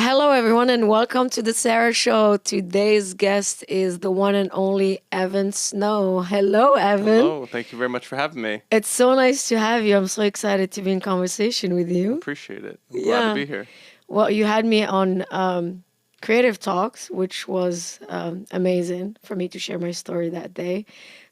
Hello, everyone, and welcome to the Sarra Show. Today's guest is the one and only Evan Snow. Hello, Evan. Hello. Thank you very much for having me. It's so nice to have you. I'm so excited to be in conversation with you. Appreciate it. I'm glad to be here. Well, you had me on Creative Talks, which was amazing for me to share my story that day.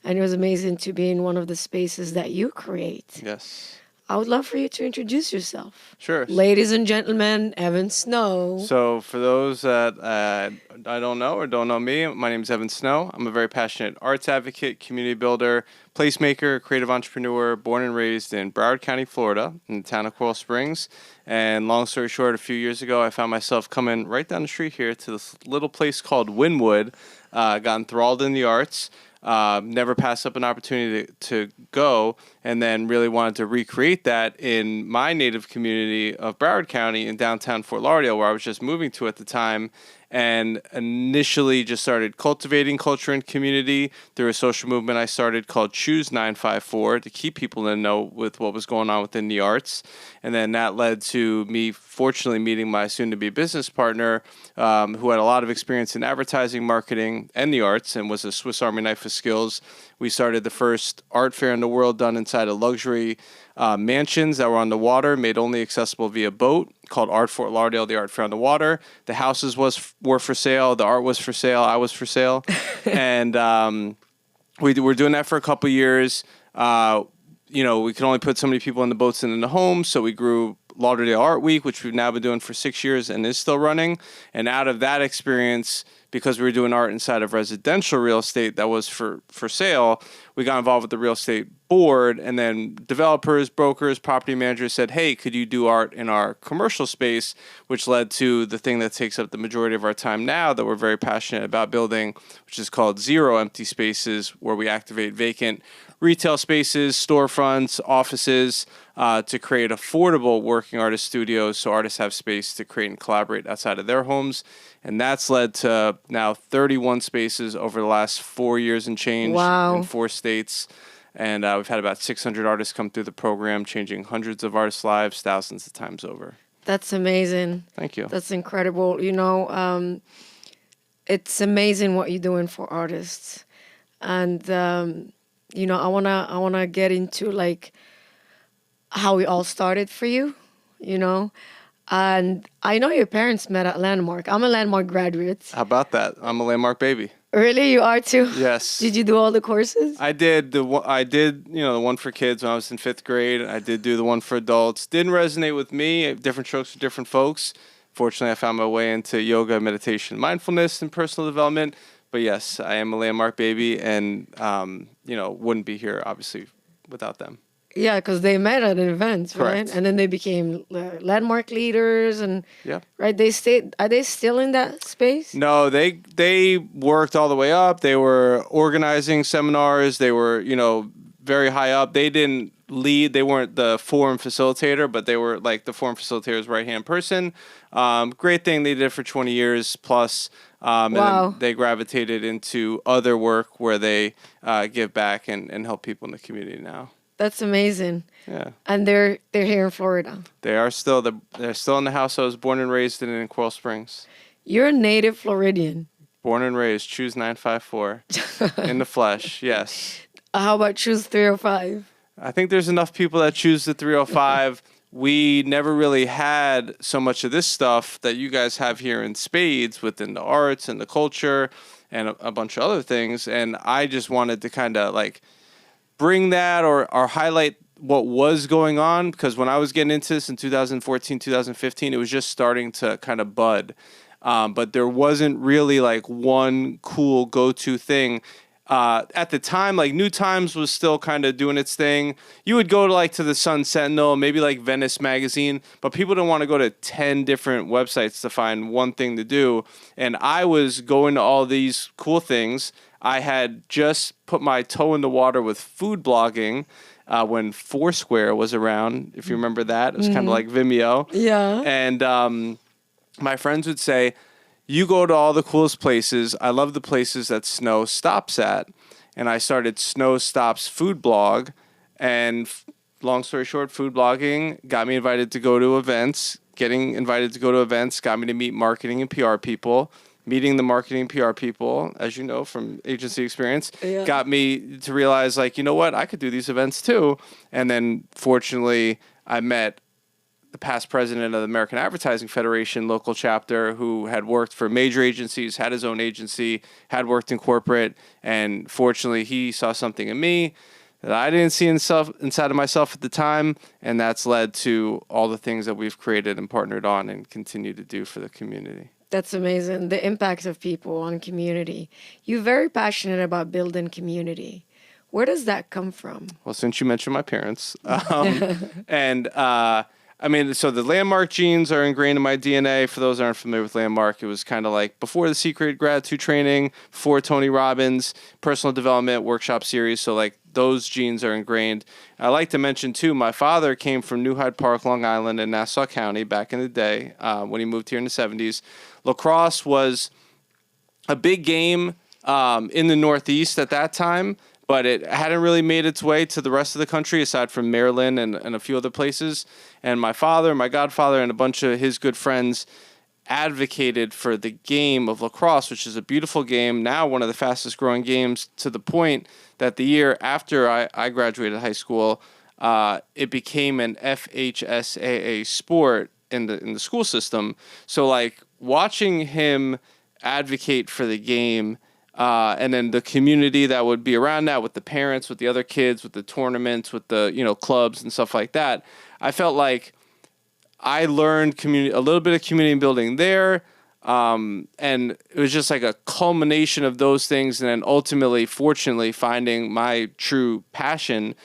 And it was amazing to be in one of the spaces that you create. Yes. I would love for you to introduce yourself. Sure. Ladies and gentlemen, Evan Snow. So for those that I don't know or don't know me, my name is Evan Snow. I'm a very passionate arts advocate, community builder, placemaker, creative entrepreneur, born and raised in Broward County, Florida, in the town of Coral Springs. And long story short, a few years ago, I found myself coming right down the street here to this little place called Wynwood. Got enthralled in the arts. Never passed up an opportunity to go, and then really wanted to recreate that in my native community of Broward County in downtown Fort Lauderdale, where I was just moving to at the time, and initially just started cultivating culture and community through a social movement I started called Choose 954 to keep people in the know with what was going on within the arts. And then that led to me fortunately meeting my soon-to-be business partner who had a lot of experience in advertising, marketing, and the arts and was a Swiss Army knife of skills. We started the first art fair in the world done inside of luxury mansions that were on the water, made only accessible via boat, called Art Fort Lauderdale, the Art Fair on the Water. The houses were for sale. The art was for sale. I was for sale. And we were doing that for a couple of years. We could only put so many people in the boats and in the homes, so we grew Lauderdale Art Week, which we've now been doing for 6 years and is still running. And out of that experience, because we were doing art inside of residential real estate that was for sale, we got involved with the real estate board, and then developers, brokers, property managers said, hey, could you do art in our commercial space, which led to the thing that takes up the majority of our time now that we're very passionate about building, which is called Zero Empty Spaces, where we activate vacant retail spaces, storefronts, offices, to create affordable working artist studios so artists have space to create and collaborate outside of their homes. And that's led to now 31 spaces over the last 4 years and change in 4 states. And we've had about 600 artists come through the program, changing hundreds of artists' lives thousands of times over. That's amazing. Thank you. That's incredible. It's amazing what you're doing for artists. And, I wanna get into like how it all started for you, And I know your parents met at Landmark. I'm a Landmark graduate. How about that? I'm a Landmark baby. Really, you are too? Yes. Did you do all the courses? I did the one for kids when I was in 5th grade. I did do the one for adults. Didn't resonate with me. Different strokes for different folks. Fortunately, I found my way into yoga, meditation, mindfulness, and personal development. But yes, I am a Landmark baby, and wouldn't be here obviously without them. Yeah, because they met at an event, Correct. right? And then they became Landmark leaders, and Yeah. right. They stayed. Are they still in that space? No, they worked all the way up. They were organizing seminars. They were very high up. They didn't lead. They weren't the forum facilitator, but they were like the forum facilitator's right-hand person. Great thing. They did it for 20 years plus. And then they gravitated into other work where they give back and help people in the community now. That's amazing. Yeah. And they're here in Florida. They're still in the house I was born and raised in Coral Springs. You're a native Floridian. Born and raised, Choose 954 in the flesh. Yes. How about Choose 305? I think there's enough people that choose the 305. We never really had so much of this stuff that you guys have here in spades within the arts and the culture and a bunch of other things. And I just wanted to kind of like bring that or highlight what was going on, because when I was getting into this in 2014, 2015, it was just starting to kind of bud. But there wasn't really like one cool go-to thing. At the time, like New Times was still kind of doing its thing. You would go to the Sun Sentinel, maybe like Venice Magazine, but people didn't want to go to 10 different websites to find one thing to do. And I was going to all these cool things. I had just put my toe in the water with food blogging when Foursquare was around, if you remember that. It was kind of like Vimeo. Yeah. And my friends would say, you go to all the coolest places. I love the places that Snow stops at. And I started Snow Stops Food Blog. And long story short, food blogging got me invited to go to events, getting invited to go to events got me to meet marketing and PR people. Meeting the marketing and PR people, as you know from agency experience, Yeah. got me to realize, like, you know what, I could do these events too. And then fortunately, I met the past president of the American Advertising Federation local chapter, who had worked for major agencies, had his own agency, had worked in corporate, and fortunately he saw something in me that I didn't see inside of myself at the time, and that's led to all the things that we've created and partnered on and continue to do for the community. That's amazing. The impact of people on community. You're very passionate about building community. Where does that come from? Well, since you mentioned my parents, and I mean, so the Landmark genes are ingrained in my DNA. For those who aren't familiar with Landmark, it was kind of like before the Secret Gratitude Training, before Tony Robbins, personal development workshop series. So like those genes are ingrained. I like to mention too, my father came from New Hyde Park, Long Island, in Nassau County back in the day when he moved here in the 70s. Lacrosse was a big game in the Northeast at that time, but it hadn't really made its way to the rest of the country aside from Maryland and a few other places. And my father, my godfather, and a bunch of his good friends advocated for the game of lacrosse, which is a beautiful game, now one of the fastest growing games, to the point that the year after I graduated high school, it became an FHSAA sport in the school system. So like watching him advocate for the game, and then the community that would be around that, with the parents, with the other kids, with the tournaments, with the clubs and stuff like that, I felt like I learned a little bit of community building there, and it was just like a culmination of those things, and then ultimately, fortunately, finding my true passion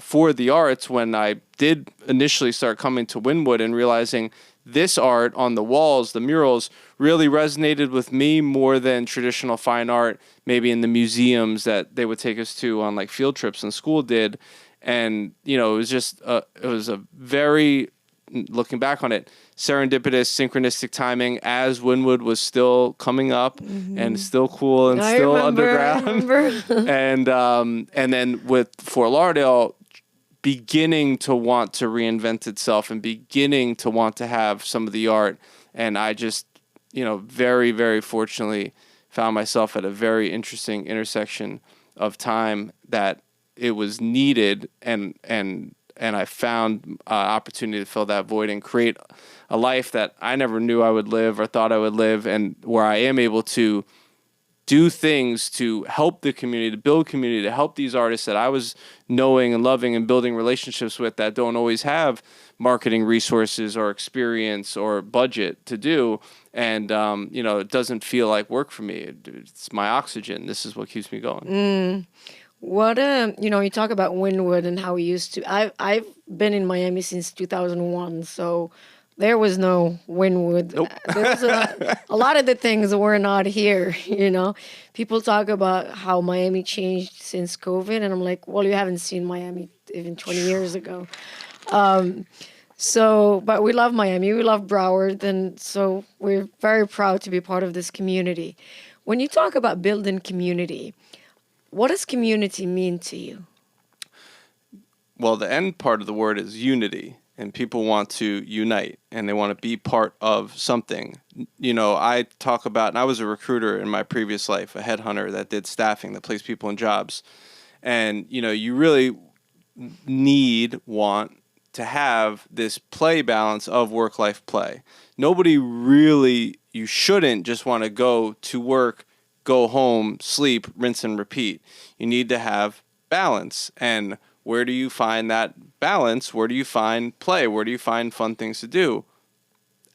for the arts when I did initially start coming to Wynwood and realizing this art on the walls, the murals, really resonated with me more than traditional fine art, maybe in the museums that they would take us to on like field trips in school did. And, it was just, it was a very, looking back on it, serendipitous, synchronistic timing as Wynwood was still coming up and still cool and still underground. And then with Fort Lauderdale beginning to want to reinvent itself and beginning to want to have some of the art. And I just, very, very fortunately found myself at a very interesting intersection of time that it was needed, and I found opportunity to fill that void and create a life that I never knew I would live or thought I would live, and where I am able to do things to help the community, to build community, to help these artists that I was knowing and loving and building relationships with that don't always have marketing resources or experience or budget to do. And, it doesn't feel like work for me. It's my oxygen. This is what keeps me going. What you talk about Wynwood and how we used to. I've been in Miami since 2001, so there was no Wynwood. Nope. There was a lot of the things were not here. People talk about how Miami changed since COVID, and I'm like, well, you haven't seen Miami even 20 years ago. But we love Miami, we love Broward, and so we're very proud to be part of this community. When you talk about building community, what does community mean to you? Well, the end part of the word is unity, and people want to unite, and they want to be part of something. I talk about, and I was a recruiter in my previous life, a headhunter that did staffing, that placed people in jobs. And, you really want to have this play balance of work-life play. Nobody really, you shouldn't just want to go to work, go home, sleep, rinse and repeat. You need to have balance. And where do you find that balance? Where do you find play? Where do you find fun things to do?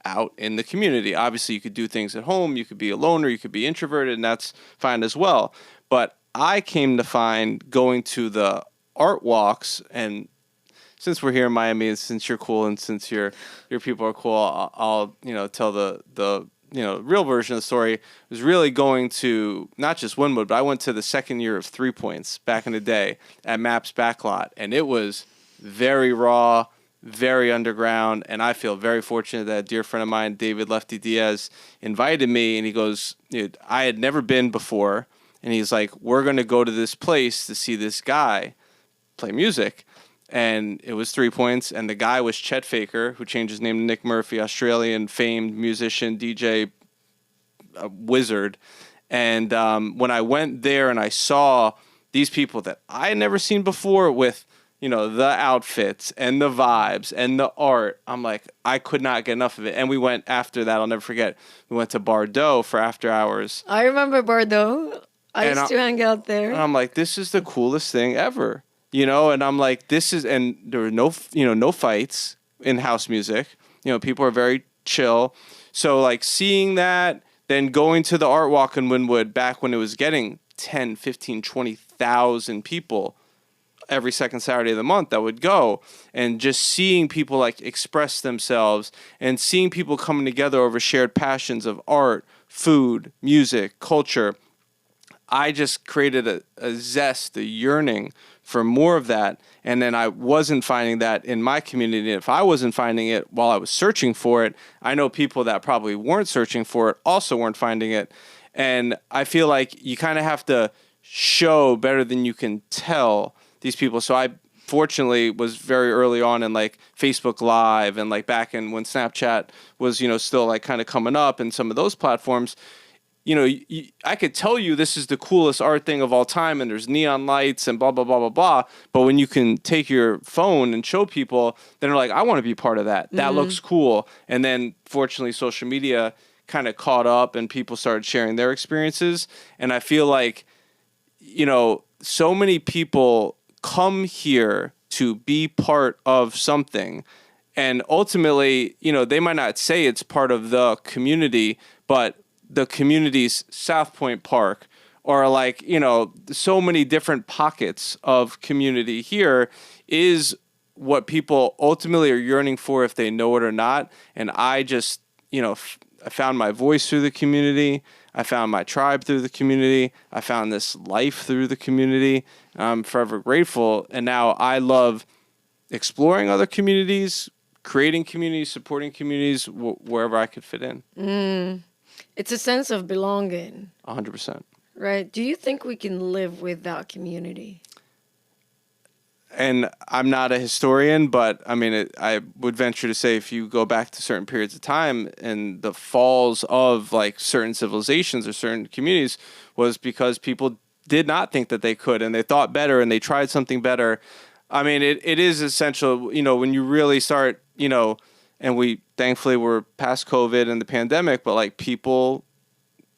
Out in the community. Obviously, you could do things at home. You could be a loner. You could be introverted, and that's fine as well. But I came to find going to the art walks, and since we're here in Miami, and since you're cool, and since your people are cool, I'll tell the real version of the story. Was really going to not just Wynwood, but I went to the second year of 3 Points back in the day at Maps Backlot, and it was very raw, very underground, and I feel very fortunate that a dear friend of mine, David Lefty Diaz, invited me, and he goes, I had never been before, and he's like, we're going to go to this place to see this guy play music. and it was 3 points. And the guy was Chet Faker, who changed his name to Nick Murphy, Australian famed musician, DJ, wizard. And when I went there and I saw these people that I had never seen before with, the outfits and the vibes and the art, I'm like, I could not get enough of it. And we went after that. I'll never forget. We went to Bordeaux for after hours. I remember Bordeaux. I used to hang out there. And I'm like, this is the coolest thing ever, And I'm like, and there were no fights in house music. People are very chill. So like seeing that, then going to the art walk in Wynwood back when it was getting 10, 15, 20,000 people every second Saturday of the month that would go, and just seeing people like express themselves and seeing people coming together over shared passions of art, food, music, culture. I just created a zest, a yearning for more of that. And then I wasn't finding that in my community. If I wasn't finding it while I was searching for it, I know people that probably weren't searching for it also weren't finding it. And I feel like you kind of have to show better than you can tell these people. So I fortunately was very early on in like Facebook Live and like back in when Snapchat was, still like kind of coming up and some of those platforms. I could tell you this is the coolest art thing of all time and there's neon lights and blah, blah, blah, blah, blah. But when you can take your phone and show people, then they're like, I want to be part of that. That looks cool. And then fortunately, social media kind of caught up and people started sharing their experiences. And I feel like, so many people come here to be part of something. And ultimately, they might not say it's part of the community, but the community's South Point Park, or like, so many different pockets of community here is what people ultimately are yearning for if they know it or not. And I just, I found my voice through the community. I found my tribe through the community. I found this life through the community. I'm forever grateful. And now I love exploring other communities, creating communities, supporting communities, wherever I could fit in. It's a sense of belonging. 100%. Right. Do you think we can live without community? And I'm not a historian, but I mean, I would venture to say if you go back to certain periods of time and the falls of like certain civilizations or certain communities was because people did not think that they could and they thought better and they tried something better. I mean, it is essential, when you really start, and we thankfully we're past COVID and the pandemic, but like people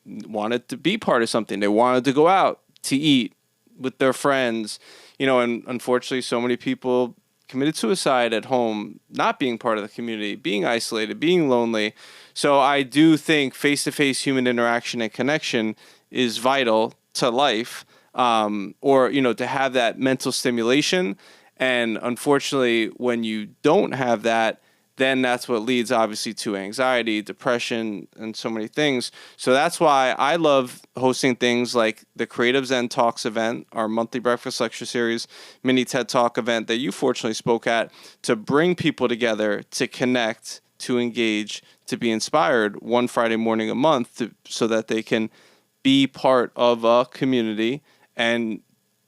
wanted to be part of something. They wanted to go out to eat with their friends, and unfortunately so many people committed suicide at home, not being part of the community, being isolated, being lonely. So I do think face-to-face human interaction and connection is vital to life, or, to have that mental stimulation. And unfortunately, when you don't have that, then that's what leads obviously to anxiety, depression, and so many things. So that's why I love hosting things like the Creative Zen Talks event, our monthly breakfast lecture series, mini TED Talk event that you fortunately spoke at, to bring people together, to connect, to engage, to be inspired one Friday morning a month so that they can be part of a community. And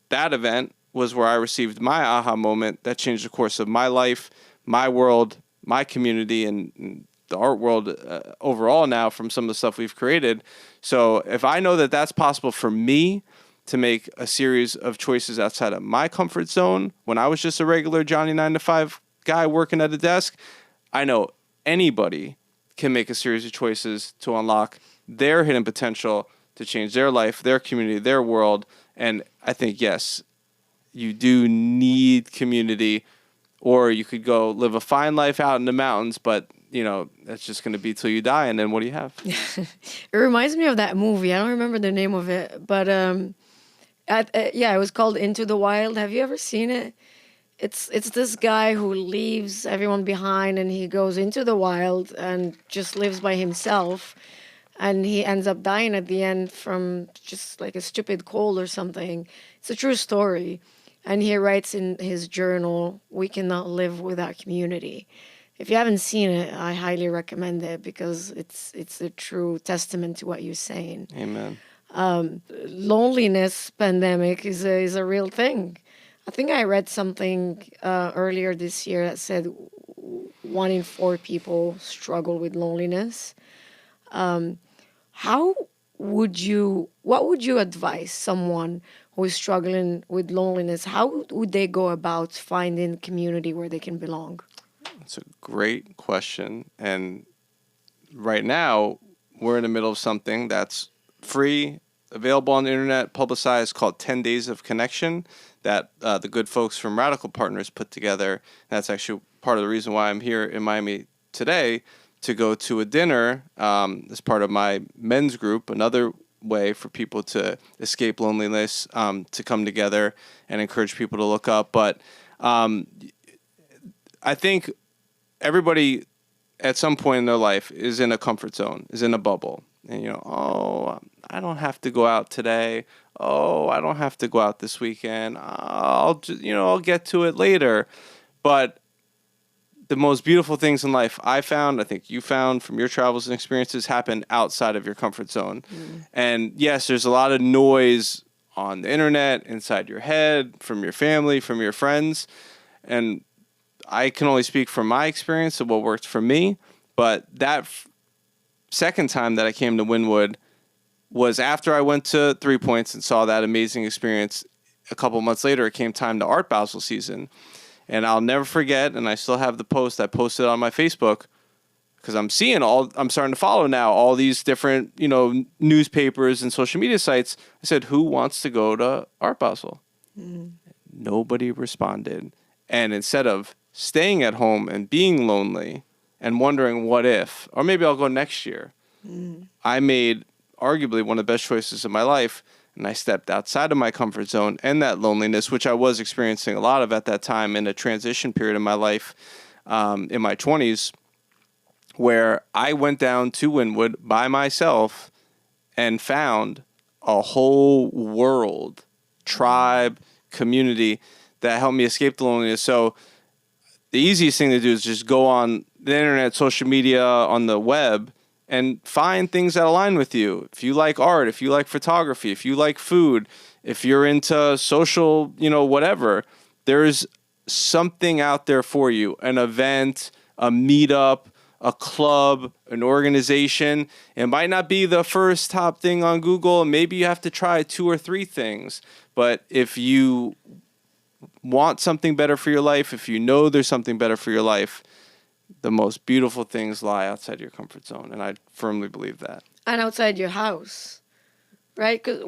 that event was where I received my aha moment that changed the course of my life, my world, my community, and the art world overall now from some of the stuff we've created. So if I know that that's possible for me to make a series of choices outside of my comfort zone when I was just a regular Johnny 9-to-5 guy working at a desk, I know anybody can make a series of choices to unlock their hidden potential to change their life, their community, their world. And I think, yes, you do need community, or you could go live a fine life out in the mountains, but, that's just going to be till you die. And then what do you have? It reminds me of that movie. I don't remember the name of it, but it was called Into the Wild. Have you ever seen it? It's this guy who leaves everyone behind and he goes into the wild and just lives by himself. And he ends up dying at the end from just like a stupid cold or something. It's a true story. And he writes in his journal, we cannot live without community. If you haven't seen it, I highly recommend it because it's a true testament to what you're saying. Amen. Loneliness pandemic is a real thing. I think I read something earlier this year that said 1 in 4 people struggle with loneliness. How what would you advise someone who is struggling with loneliness? How would they go about finding community where they can belong? It's a great question. And right now, we're in the middle of something that's free, available on the internet, publicized, called 10 Days of Connection, that the good folks from Radical Partners put together. That's actually part of the reason why I'm here in Miami today, to go to a dinner as part of my men's group, another way for people to escape loneliness, to come together and encourage people to look up. But I think everybody at some point in their life is in a comfort zone, is in a bubble. And, oh, I don't have to go out today. Oh, I don't have to go out this weekend. I'll just, I'll get to it later. But the most beautiful things in life I found, I think you found from your travels and experiences, happen outside of your comfort zone. And yes, there's a lot of noise on the internet, inside your head, from your family, from your friends. And I can only speak from my experience of what worked for me. But that second time that I came to Wynwood was after I went to 3 Points and saw that amazing experience. A couple months later, it came time to Art Basel season. And I'll never forget, and I still have the post I posted on my Facebook, because I'm starting to follow now all these different, newspapers and social media sites. I said, who wants to go to Art Basel? Nobody responded. And instead of staying at home and being lonely and wondering what if, or maybe I'll go next year, I made arguably one of the best choices of my life. And I stepped outside of my comfort zone and that loneliness, which I was experiencing a lot of at that time in a transition period in my life, in my 20s, where I went down to Wynwood by myself and found a whole world, tribe, community that helped me escape the loneliness. So the easiest thing to do is just go on the internet, social media, on the web, and find things that align with you. If you like art, if you like photography, if you like food, if you're into social, whatever, there's something out there for you. An event, a meetup, a club, an organization. It might not be the first top thing on Google. Maybe you have to try 2 or 3 things. But if you want something better for your life, if you know there's something better for your life, the most beautiful things lie outside your comfort zone. And I firmly believe that. And outside your house, right? Because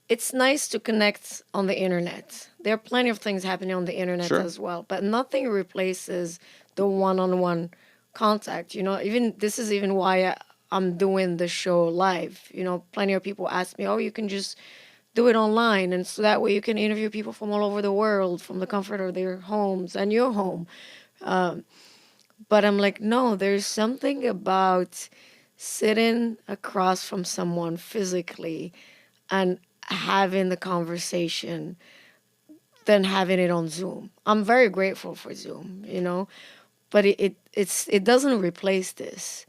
it's nice to connect on the internet. There are plenty of things happening on the internet Sure. as well, but nothing replaces the one-on-one contact. This is even why I'm doing the show live. Plenty of people ask me, oh, you can just do it online. And so that way you can interview people from all over the world, from the comfort of their homes and your home. But I'm like, no, there's something about sitting across from someone physically and having the conversation than having it on Zoom. I'm very grateful for Zoom, but it doesn't replace this.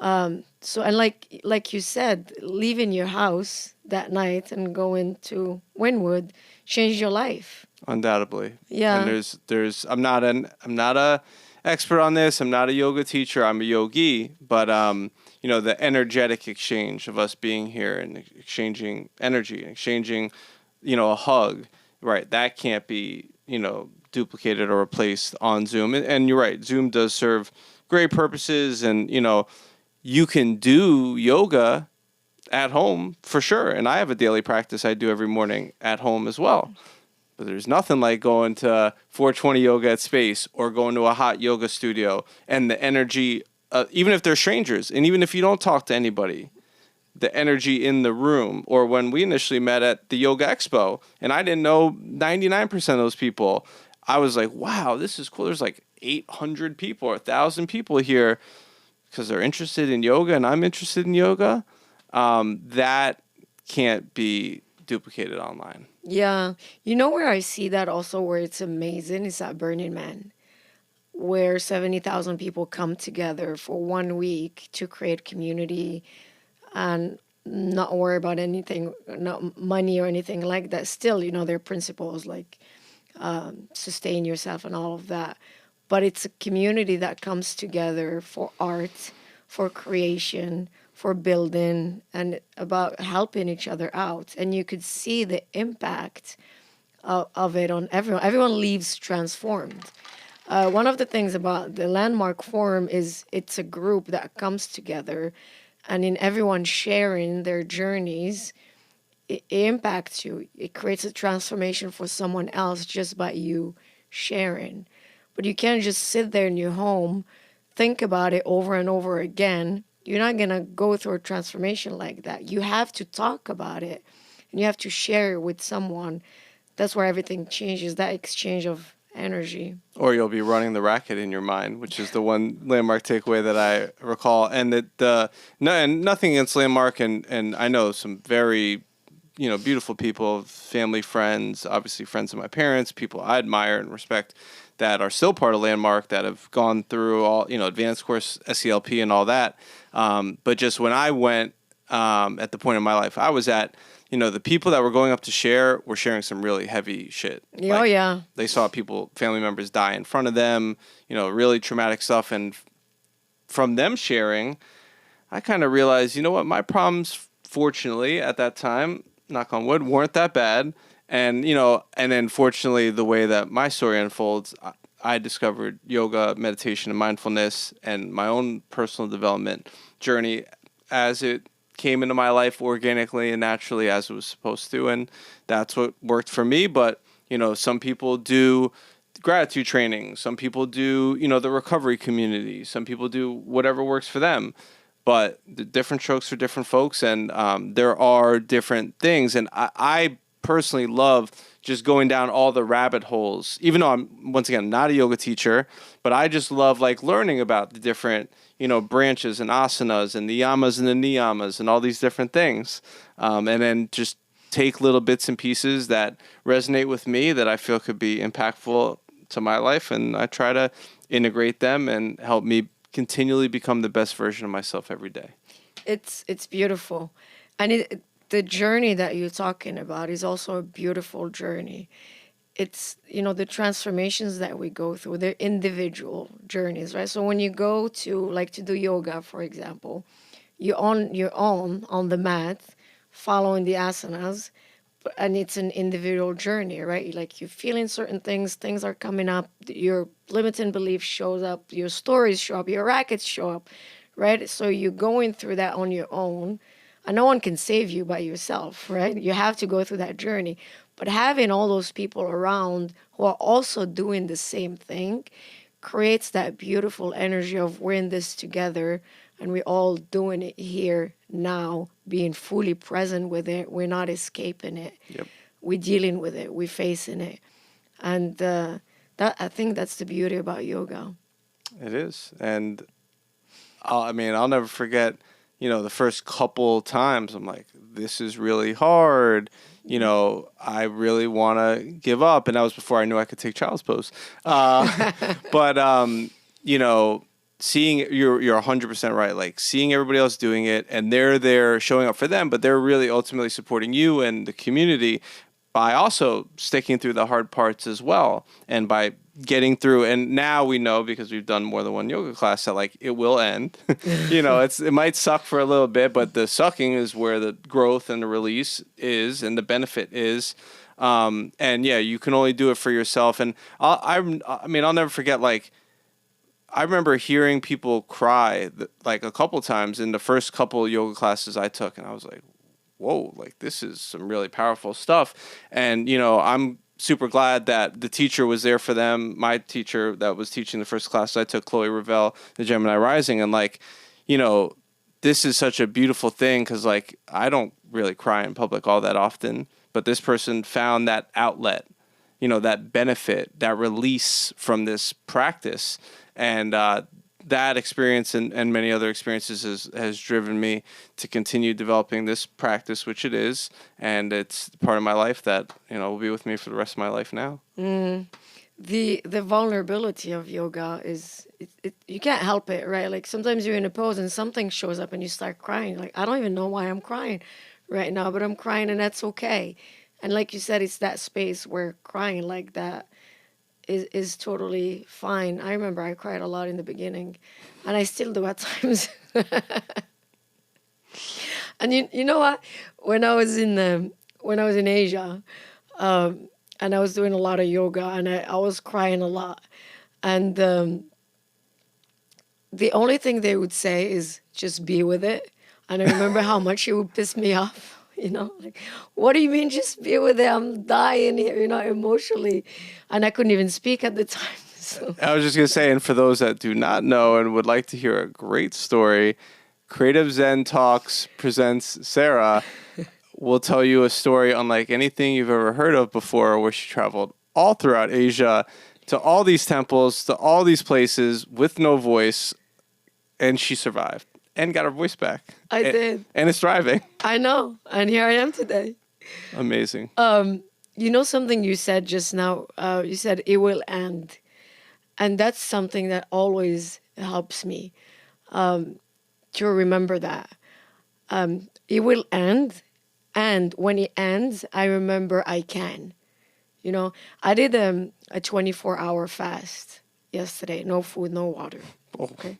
So, and like you said, leaving your house that night and going to Wynwood changed your life. Undoubtedly. Yeah. And I'm not a expert on this. I'm not a yoga teacher. I'm a yogi, but the energetic exchange of us being here and exchanging energy, exchanging, a hug, right? That can't be, duplicated or replaced on Zoom. And you're right. Zoom does serve great purposes, and, you can do yoga at home for sure. And I have a daily practice I do every morning at home as well. But there's nothing like going to 420 yoga at Space or going to a hot yoga studio and the energy, even if they're strangers and even if you don't talk to anybody, the energy in the room. Or when we initially met at the Yoga Expo and I didn't know 99% of those people, I was like, wow, this is cool. There's like 800 people or 1,000 people here because they're interested in yoga and I'm interested in yoga. That can't be duplicated online. Yeah. Where I see that also, where it's amazing, is at Burning Man, where 70,000 people come together for 1 week to create community and not worry about anything, not money or anything like that. Still, their principles like sustain yourself and all of that. But it's a community that comes together for art, for creation, for building, and about helping each other out. And you could see the impact of it on everyone. Everyone leaves transformed. One of the things about the Landmark Forum is it's a group that comes together, and in everyone sharing their journeys, it impacts you. It creates a transformation for someone else just by you sharing. But you can't just sit there in your home, think about it over and over again. You're not going to go through a transformation like that. You have to talk about it and you have to share it with someone. That's where everything changes, that exchange of energy. Or you'll be running the racket in your mind, which is the one Landmark takeaway that I recall. And and nothing against Landmark, and I know some very beautiful people, family, friends, obviously friends of my parents, people I admire and respect that are still part of Landmark, that have gone through all, advanced course, SELP and all that. But just when I went at the point in my life I was at, the people that were going up to share were sharing some really heavy shit. Oh, yeah. They saw family members die in front of them, really traumatic stuff. And from them sharing, I kind of realized, my problems, fortunately, at that time, knock on wood, weren't that bad. And, and then fortunately, the way that my story unfolds, I discovered yoga, meditation, and mindfulness, and my own personal development journey as it came into my life organically and naturally as it was supposed to. And that's what worked for me. But, some people do gratitude training. Some people do, the recovery community. Some people do whatever works for them. But the different strokes for different folks, and there are different things. And I personally love just going down all the rabbit holes, even though I'm, once again, not a yoga teacher, but I just love learning about the different, branches and asanas and the yamas and the niyamas and all these different things. And then just take little bits and pieces that resonate with me that I feel could be impactful to my life. And I try to integrate them and help me continually become the best version of myself every day. It's beautiful. And the journey that you're talking about is also a beautiful journey. It's, the transformations that we go through, they're individual journeys, right? So when you go to do yoga, for example, you're on your own on the mat, following the asanas, and it's an individual journey, right? Like you're feeling certain things are coming up, your limiting belief shows up, your stories show up, your rackets show up, right? So you're going through that on your own, and no one can save you by yourself, right? You have to go through that journey. But having all those people around who are also doing the same thing creates that beautiful energy of we're in this together and we're all doing it here now, being fully present with it. We're not escaping it. Yep. We're dealing with it. We're facing it. And that I think that's the beauty about yoga. It is. And I'll never forget, the first couple times I'm like, this is really hard. I really want to give up. And that was before I knew I could take child's pose. But, seeing you're 100% right. Like seeing everybody else doing it and they're there showing up for them, but they're really ultimately supporting you and the community by also sticking through the hard parts as well. And by getting through, and now we know because we've done more than one yoga class that it will end. It might suck for a little bit, but the sucking is where the growth and the release is and the benefit is. And yeah, you can only do it for yourself. And I'll never forget, I remember hearing people cry a couple times in the first couple yoga classes I took, and I was like, whoa, this is some really powerful stuff. And, I'm super glad that the teacher was there for them. My teacher that was teaching the first class I took, Chloe Ravel, the Gemini Rising. And this is such a beautiful thing because I don't really cry in public all that often, but this person found that outlet, that benefit, that release from this practice. And that experience and many other experiences has driven me to continue developing this practice, which it is. And it's part of my life that, will be with me for the rest of my life now. the vulnerability of yoga is you can't help it, right? Like sometimes you're in a pose and something shows up and you start crying. Like I don't even know why I'm crying right now, but I'm crying and that's okay. And like you said, it's that space where crying like that is totally fine. I remember I cried a lot in the beginning, and I still do at times. And you know what? When I was in Asia, and I was doing a lot of yoga, and I was crying a lot. And the only thing they would say is just be with it. And I remember how much it would piss me off. Like, what do you mean just be with it? I'm dying here, emotionally. And I couldn't even speak at the time. So. I was just going to say, and for those that do not know and would like to hear a great story, Creative Zen Talks presents Sarah will tell you a story unlike anything you've ever heard of before, where she traveled all throughout Asia to all these temples, to all these places with no voice, and she survived and got her voice back. I did. And is thriving. I know. And here I am today. Amazing. Something you said just now, you said it will end. And that's something that always helps me to remember that. It will end. And when it ends, I remember I can. I did a 24-hour fast yesterday. No food, no water. Okay.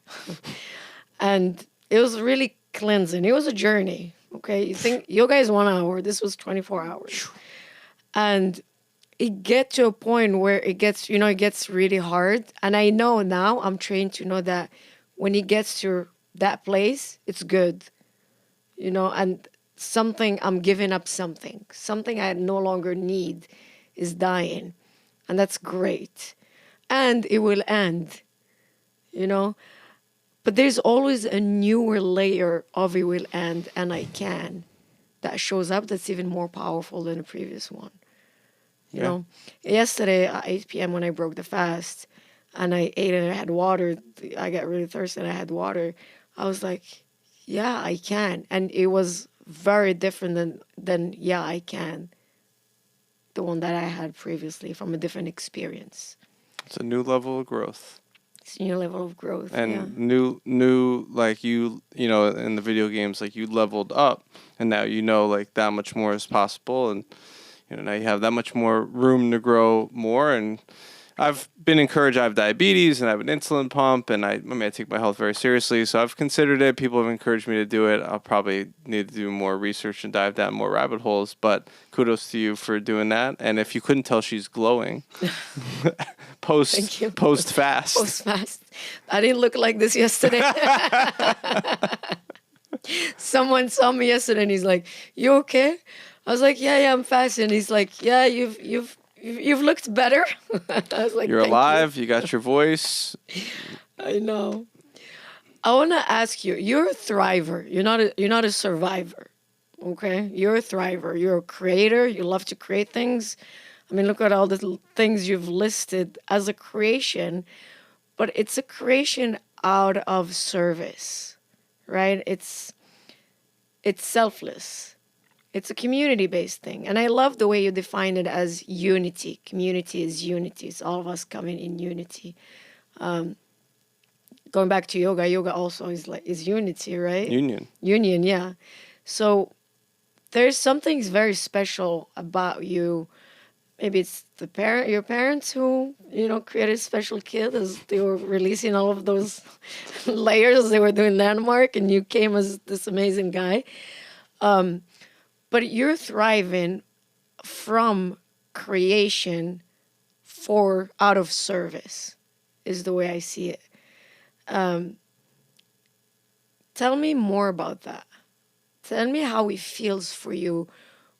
And it was really cleansing. It was a journey. Okay. You think yoga is 1 hour. This was 24 hours. And it gets to a point where it gets really hard. And I know now, I'm trained to know that when it gets to that place, it's good. And I'm giving up something I no longer need is dying. And that's great. And it will end, But there's always a newer layer of it will end and I can that shows up that's even more powerful than the previous one. You know, yesterday at 8 p.m. when I broke the fast and I ate and I had water, I got really thirsty and I had water. I was like, yeah, I can. And it was very different than yeah, I can. The one that I had previously from a different experience. It's a new level of growth. It's a new level of growth. And new, like you know, in the video games, like you leveled up and now like that much more is possible. And, now you have that much more room to grow more. And I've been encouraged. I have diabetes and I have an insulin pump, and I take my health very seriously. So I've considered it. People have encouraged me to do it. I'll probably need to do more research and dive down more rabbit holes. But kudos to you for doing that. And if you couldn't tell, she's glowing. Post fast. Post fast. I didn't look like this yesterday. Someone saw me yesterday and he's like, "You okay?" I was like, "Yeah, I'm fasting." He's like, "Yeah, you've looked better." I was like, "You're alive. You got your voice." I know. I want to ask you. You're a thriver. You're not a survivor. Okay, you're a thriver. You're a creator. You love to create things. I mean, look at all the things you've listed as a creation, but it's a creation out of service, right? It's selfless. It's a community-based thing. And I love the way you define it as unity. Community is unity. It's all of us coming in unity. Going back to yoga also is unity, right? Union, yeah. So there's something very special about you. Maybe it's your parents who, created a special kid as they were releasing all of those layers. They were doing Landmark and you came as this amazing guy. But you're thriving from creation out of service is the way I see it. Tell me more about that. Tell me how it feels for you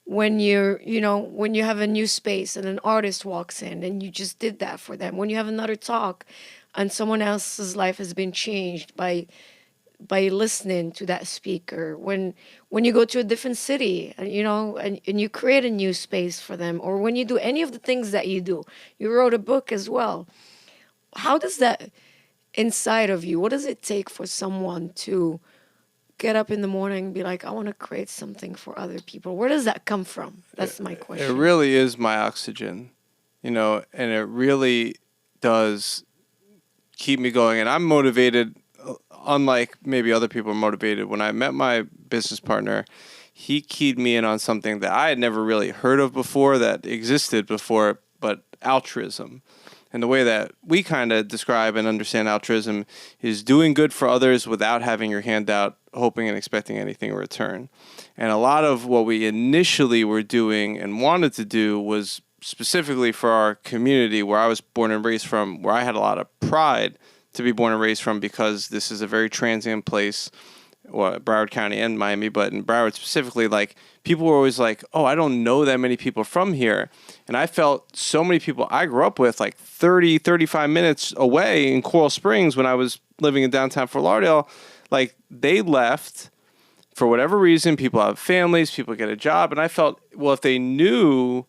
when when you have a new space and an artist walks in and you just did that for them. When you have another talk and someone else's life has been changed by listening to that speaker, when you go to a different city and and you create a new space for them, or when you do any of the things that you wrote a book as well. How does that inside of you, what does it take for someone to get up in the morning and be like, I want to create something for other people? Where does that come from? That's my question. It really is my oxygen. and it really does keep me going. And I'm motivated, unlike maybe other people are motivated. When I met my business partner, he keyed me in on something that I had never really heard of before, that existed before, but altruism. And the way that we kind of describe and understand altruism is doing good for others without having your hand out, hoping and expecting anything in return. And a lot of what we initially were doing and wanted to do was specifically for our community where I was born and raised from, where I had a lot of pride to be born and raised from, because this is a very transient place, well, Broward County and Miami, but in Broward specifically, like, people were always like, oh, I don't know that many people from here. And I felt so many people I grew up with, like 30, 35 minutes away in Coral Springs when I was living in downtown Fort Lauderdale, like, they left for whatever reason. People have families, people get a job. And I felt, well, if they knew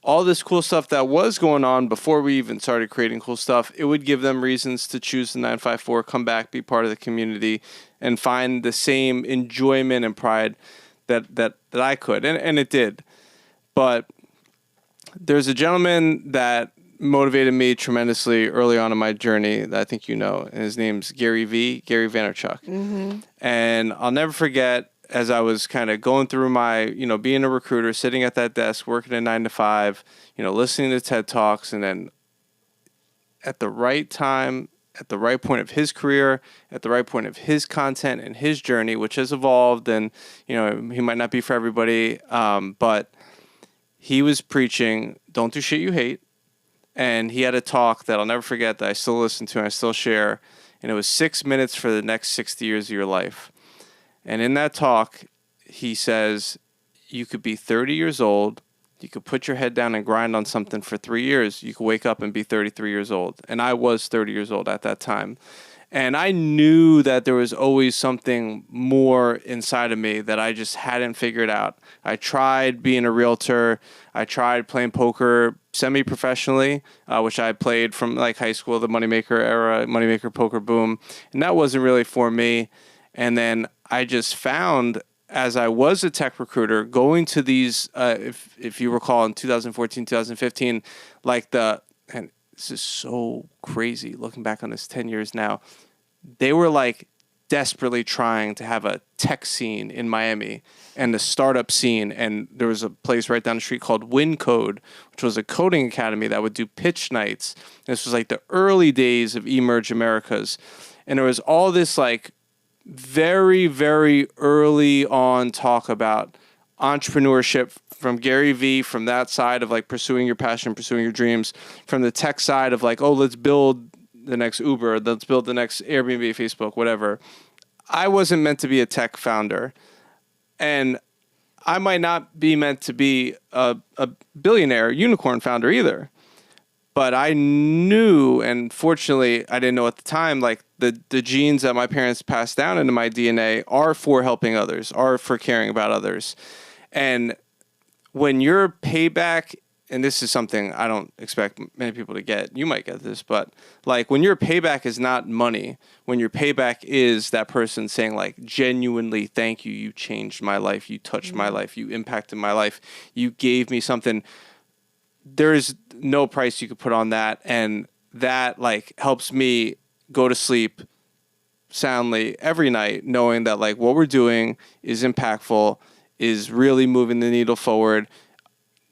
all this cool stuff that was going on before we even started creating cool stuff, it would give them reasons to choose the 954, come back, be part of the community, and find the same enjoyment and pride that I could. And it did. But there's a gentleman that motivated me tremendously early on in my journey that I think you know, and his name's Gary Vaynerchuk. Mm-hmm. And I'll never forget, as I was kind of going through my, being a recruiter, sitting at that desk, working a 9 to 5, listening to TED Talks, and then at the right time, at the right point of his career, at the right point of his content and his journey, which has evolved, and, he might not be for everybody, but he was preaching, don't do shit you hate. And he had a talk that I'll never forget that I still listen to and I still share. And it was 6 minutes for the next 60 years of your life. And in that talk, he says, you could be 30 years old. You could put your head down and grind on something for 3 years. You could wake up and be 33 years old. And I was 30 years old at that time. And I knew that there was always something more inside of me that I just hadn't figured out. I tried being a realtor. I tried playing poker semi-professionally, which I played from like high school, the Moneymaker era, Moneymaker poker boom. And that wasn't really for me. And then I just found, as I was a tech recruiter, going to these, if you recall, in 2014, 2015, and this is so crazy looking back on this 10 years now, they were like desperately trying to have a tech scene in Miami and the startup scene. And there was a place right down the street called WinCode, which was a coding academy that would do pitch nights. This was like the early days of Emerge Americas. And there was all this like very, very early on talk about entrepreneurship from Gary Vee, from that side of like pursuing your passion, pursuing your dreams, from the tech side of like, oh, let's build the next Uber, let's build the next Airbnb, Facebook, whatever. I wasn't meant to be a tech founder, and I might not be meant to be a billionaire unicorn founder either. But I knew, and fortunately I didn't know at the time, like the genes that my parents passed down into my DNA are for helping others, are for caring about others. And when your payback, and this is something I don't expect many people to get, you might get this, but like when your payback is not money, when your payback is that person saying like, genuinely, thank you, you changed my life, you touched my life, you impacted my life, you gave me something, there's no price you could put on that. And that like helps me go to sleep soundly every night, knowing that like what we're doing is impactful, is really moving the needle forward.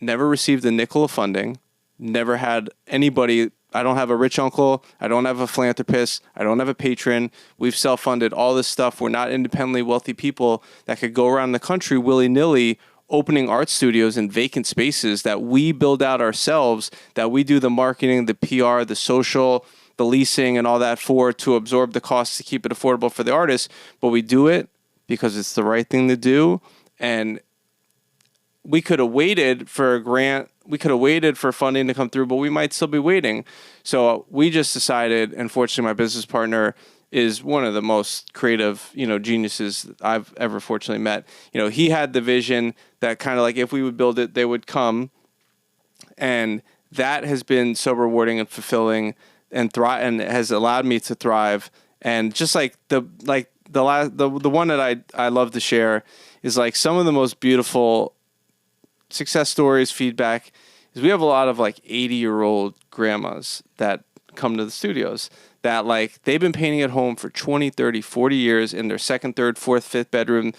Never received a nickel of funding, never had anybody. I don't have a rich uncle. I don't have a philanthropist. I don't have a patron. We've self-funded all this stuff. We're not independently wealthy people that could go around the country willy-nilly opening art studios in vacant spaces that we build out ourselves, that we do the marketing, the PR, the social, the leasing, and all that for, to absorb the costs to keep it affordable for the artists. But we do it because it's the right thing to do. And we could have waited for a grant. We could have waited for funding to come through, but we might still be waiting. So we just decided, and fortunately my business partner is one of the most creative, geniuses I've ever fortunately met. He had the vision that kind of like if we would build it, they would come. And that has been so rewarding and fulfilling and and has allowed me to thrive. And just like the one that I love to share is like some of the most beautiful success stories, feedback is we have a lot of like 80-year-old grandmas that come to the studios that like they've been painting at home for 20, 30, 40 years in their second, third, fourth, fifth bedroom,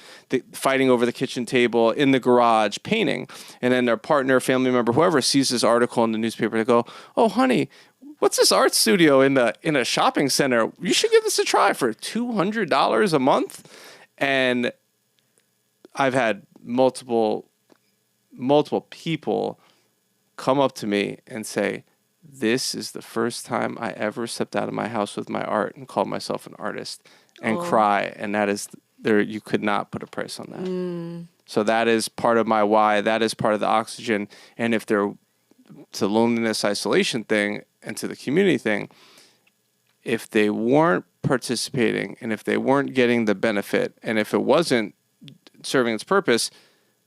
fighting over the kitchen table, in the garage, painting. And then their partner, family member, whoever sees this article in the newspaper, they go, "Oh, honey, what's this art studio in a shopping center? You should give this a try for $200 a month." And I've had multiple people come up to me and say, "This is the first time I ever stepped out of my house with my art and called myself an artist," and cry. And that is there. You could not put a price on that. So that is part of my why. That is part of the oxygen. And if they're to loneliness, isolation thing, and to the community thing, if they weren't participating and if they weren't getting the benefit, and if it wasn't serving its purpose,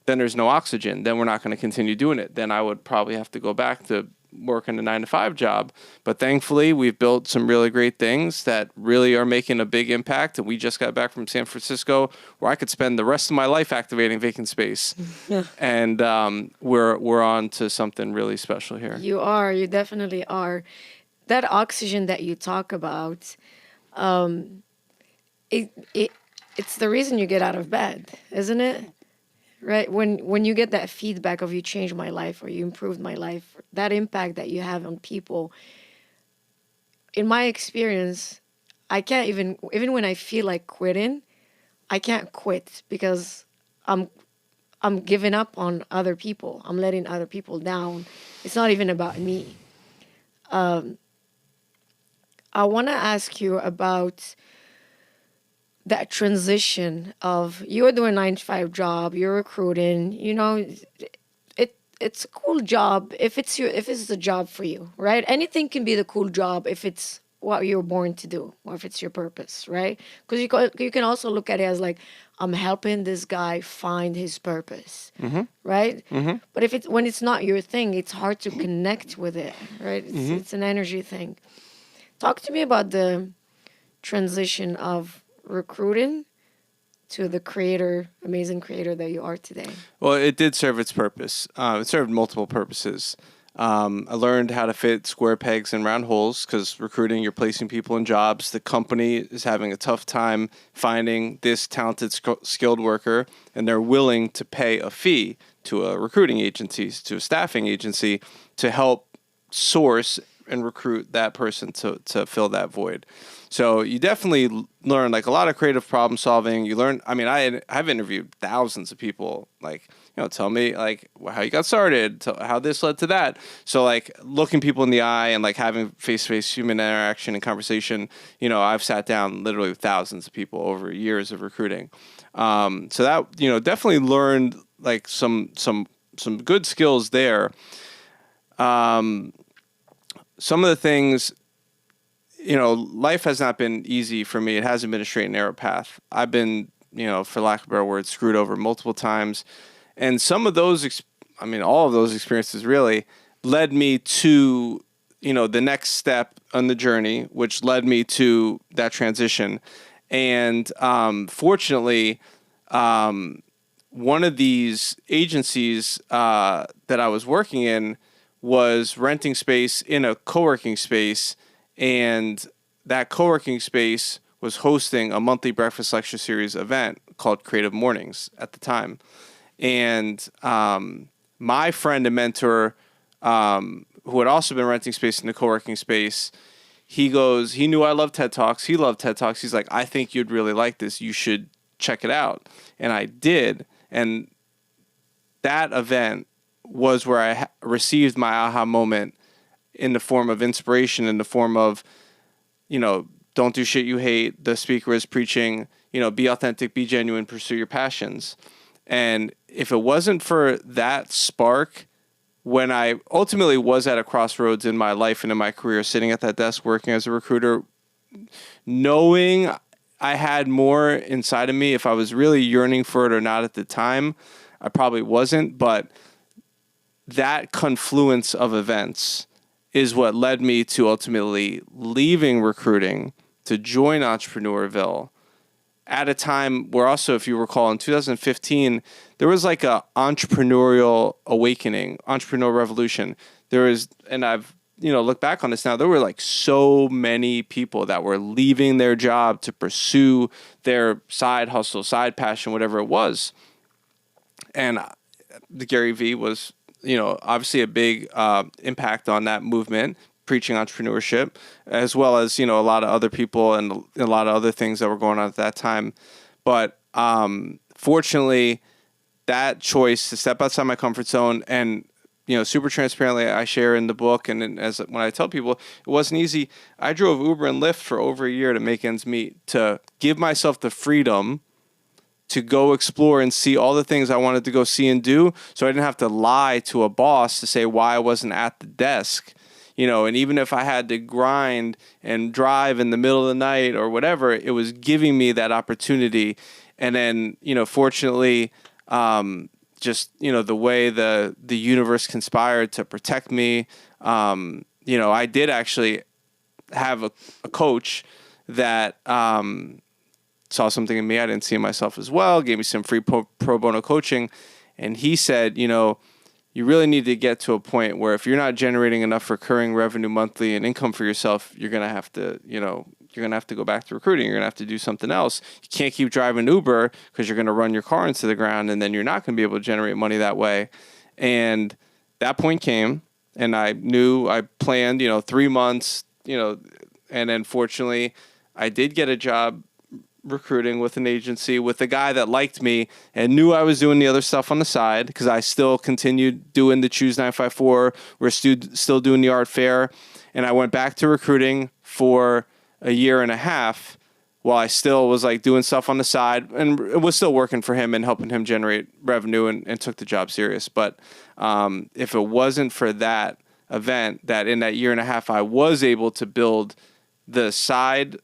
then there's no oxygen. Then we're not going to continue doing it. Then I would probably have to go back to working a 9-to-5 job. But thankfully, we've built some really great things that really are making a big impact. And we just got back from San Francisco, where I could spend the rest of my life activating vacant space. And we're on to something really special here. You definitely are. That oxygen that you talk about, it's the reason you get out of bed, isn't it? Right? When you get that feedback of "you changed my life" or "you improved my life," that impact that you have on people, in my experience, I can't even when I feel like quitting, I can't quit because I'm giving up on other people. I'm letting other people down. It's not even about me. I want to ask you about that transition of you're doing a 9-to-5 job, you're recruiting, it's a cool job if it's the job for you, right? Anything can be the cool job if it's what you're born to do or if it's your purpose, right? Because you can also look at it as like, I'm helping this guy find his purpose, right? But when it's not your thing, it's hard to connect with it, right? It's an energy thing. Talk to me about the transition of recruiting to the amazing creator that you are today. Well, it did serve its purpose. It served multiple purposes. I learned how to fit square pegs in round holes because recruiting, you're placing people in jobs. The company is having a tough time finding this talented, skilled worker, and they're willing to pay a fee to a recruiting agency, to a staffing agency, to help source and recruit that person to fill that void. So you definitely learn like a lot of creative problem solving. You learn, I've interviewed thousands of people, like, tell me like how you got started, how this led to that. So like looking people in the eye and like having face-to-face human interaction and conversation, I've sat down literally with thousands of people over years of recruiting. So that, definitely learned like some good skills there. Some of the things, life has not been easy for me. It hasn't been a straight and narrow path. I've been, for lack of a better word, screwed over multiple times. And some of those, all of those experiences really led me to, the next step on the journey, which led me to that transition. And fortunately, one of these agencies that I was working in was renting space in a co-working space, and that co-working space was hosting a monthly breakfast lecture series event called Creative Mornings at the time. And my friend and mentor, who had also been renting space in the co-working space, he knew I loved TED Talks. He loved TED Talks. He's like, "I think you'd really like this. You should check it out." And I did. And that event was where I received my aha moment in the form of inspiration, in the form of, don't do shit you hate. The speaker is preaching, be authentic, be genuine, pursue your passions. And if it wasn't for that spark, when I ultimately was at a crossroads in my life and in my career, sitting at that desk working as a recruiter, knowing I had more inside of me, if I was really yearning for it or not at the time, I probably wasn't, but that confluence of events is what led me to ultimately leaving recruiting to join Entrepreneurville at a time where also, if you recall, in 2015, there was like a entrepreneurial awakening, entrepreneurial revolution. There was, and I've, look back on this now, there were like so many people that were leaving their job to pursue their side hustle, side passion, whatever it was. And the Gary Vee was, obviously a big impact on that movement, preaching entrepreneurship, as well as, a lot of other people and a lot of other things that were going on at that time. But fortunately, that choice to step outside my comfort zone and, super transparently, I share in the book, and when I tell people, it wasn't easy. I drove Uber and Lyft for over a year to make ends meet, to give myself the freedom to go explore and see all the things I wanted to go see and do, so I didn't have to lie to a boss to say why I wasn't at the desk. And even if I had to grind and drive in the middle of the night or whatever, it was giving me that opportunity. And then, fortunately, just, the way the universe conspired to protect me, I did actually have a coach that saw something in me I didn't see in myself as well, gave me some free pro bono coaching. And he said, you really need to get to a point where if you're not generating enough recurring revenue monthly and income for yourself, you're going to have to, go back to recruiting. You're going to have to do something else. You can't keep driving Uber because you're going to run your car into the ground, and then you're not going to be able to generate money that way. And that point came, and I planned, 3 months, and then fortunately I did get a job recruiting with an agency with a guy that liked me and knew I was doing the other stuff on the side, because I still continued doing the Choose 954. We're still doing the art fair. And I went back to recruiting for a year and a half while I still was like doing stuff on the side, and it was still working for him and helping him generate revenue, and took the job serious. But if it wasn't for that event, that in that year and a half, I was able to build the side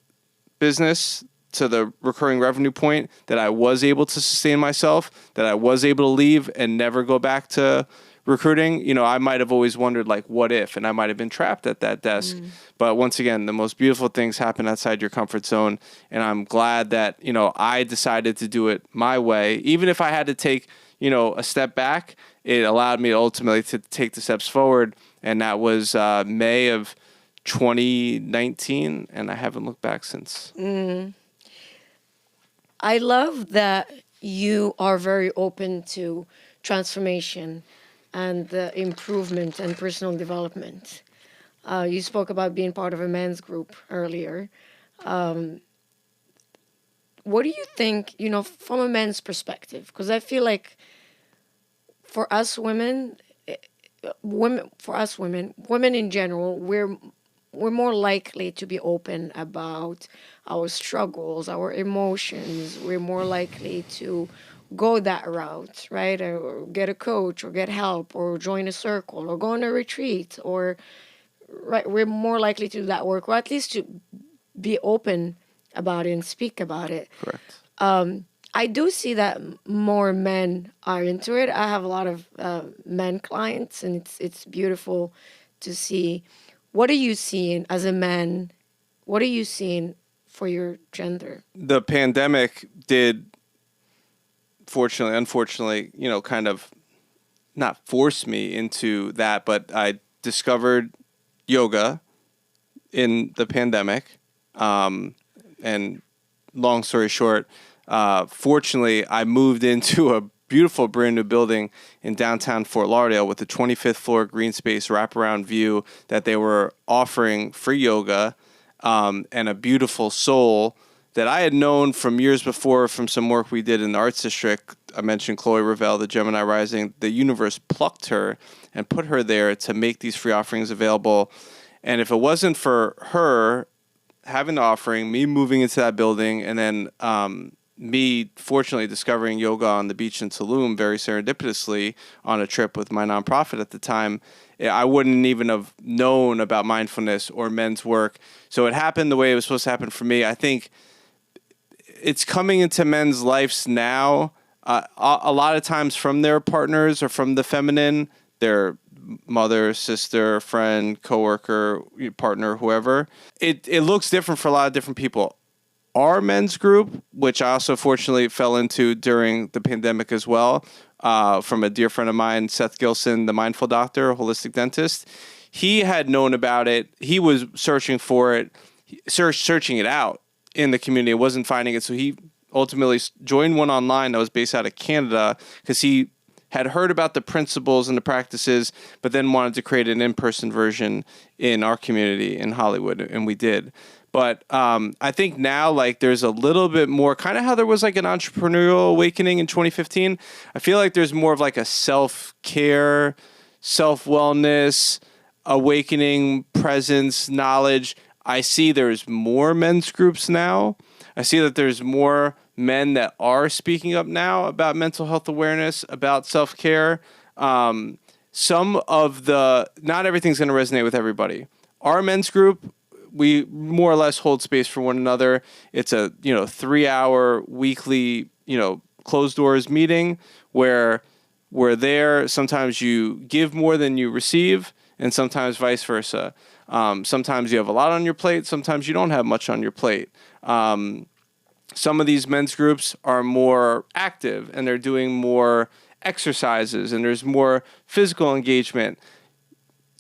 business to the recurring revenue point, that I was able to sustain myself, that I was able to leave and never go back to recruiting. I might have always wondered, like, what if, and I might have been trapped at that desk. But once again, the most beautiful things happen outside your comfort zone. And I'm glad that, I decided to do it my way. Even if I had to take, a step back, it allowed me ultimately to take the steps forward. And that was May of 2019. And I haven't looked back since. I love that you are very open to transformation and improvement and personal development. You spoke about being part of a men's group earlier. What do you think, from a men's perspective? Because I feel like for us women in general, we're more likely to be open about our struggles, our emotions. We're more likely to go that route, right? Or get a coach, or get help, or join a circle, or go on a retreat, or right. We're more likely to do that work, or at least to be open about it and speak about it. Correct. I do see that more men are into it. I have a lot of men clients, and it's beautiful to see. What are you seeing as a man? What are you seeing for your gender? The pandemic did, unfortunately, kind of not force me into that, but I discovered yoga in the pandemic. And long story short, fortunately, I moved into a beautiful brand new building in downtown Fort Lauderdale with a 25th floor green space wraparound view that they were offering free yoga, and a beautiful soul that I had known from years before from some work we did in the Arts District. I mentioned Chloe Ravel, the Gemini Rising. The universe plucked her and put her there to make these free offerings available. And if it wasn't for her having the offering, me moving into that building, and then me fortunately discovering yoga on the beach in Tulum very serendipitously on a trip with my nonprofit at the time, I wouldn't even have known about mindfulness or men's work. So it happened the way it was supposed to happen for me. I think it's coming into men's lives now, a lot of times from their partners or from the feminine, their mother, sister, friend, coworker, partner, whoever. It looks different for a lot of different people. our men's group, which I also fortunately fell into during the pandemic as well, from a dear friend of mine, Seth Gilson, the mindful doctor, holistic dentist. He had known about it. He was searching for it, searching it out in the community. Wasn't finding it. So he ultimately joined one online that was based out of Canada because he had heard about the principles and the practices, but then wanted to create an in-person version in our community in Hollywood, and we did. But I think now, like, there's a little bit more, kind of how there was like an entrepreneurial awakening in 2015. I feel like there's more of like a self-care, self-wellness, awakening, presence, knowledge. I see there's more men's groups now. I see that there's more men that are speaking up now about mental health awareness, about self-care. Some of the, not everything's going to resonate with everybody. Our men's group, we more or less hold space for one another. It's a 3-hour weekly closed doors meeting where we're there. Sometimes you give more than you receive, and sometimes vice versa. Sometimes you have a lot on your plate. Sometimes you don't have much on your plate. Some of these men's groups are more active and they're doing more exercises and there's more physical engagement.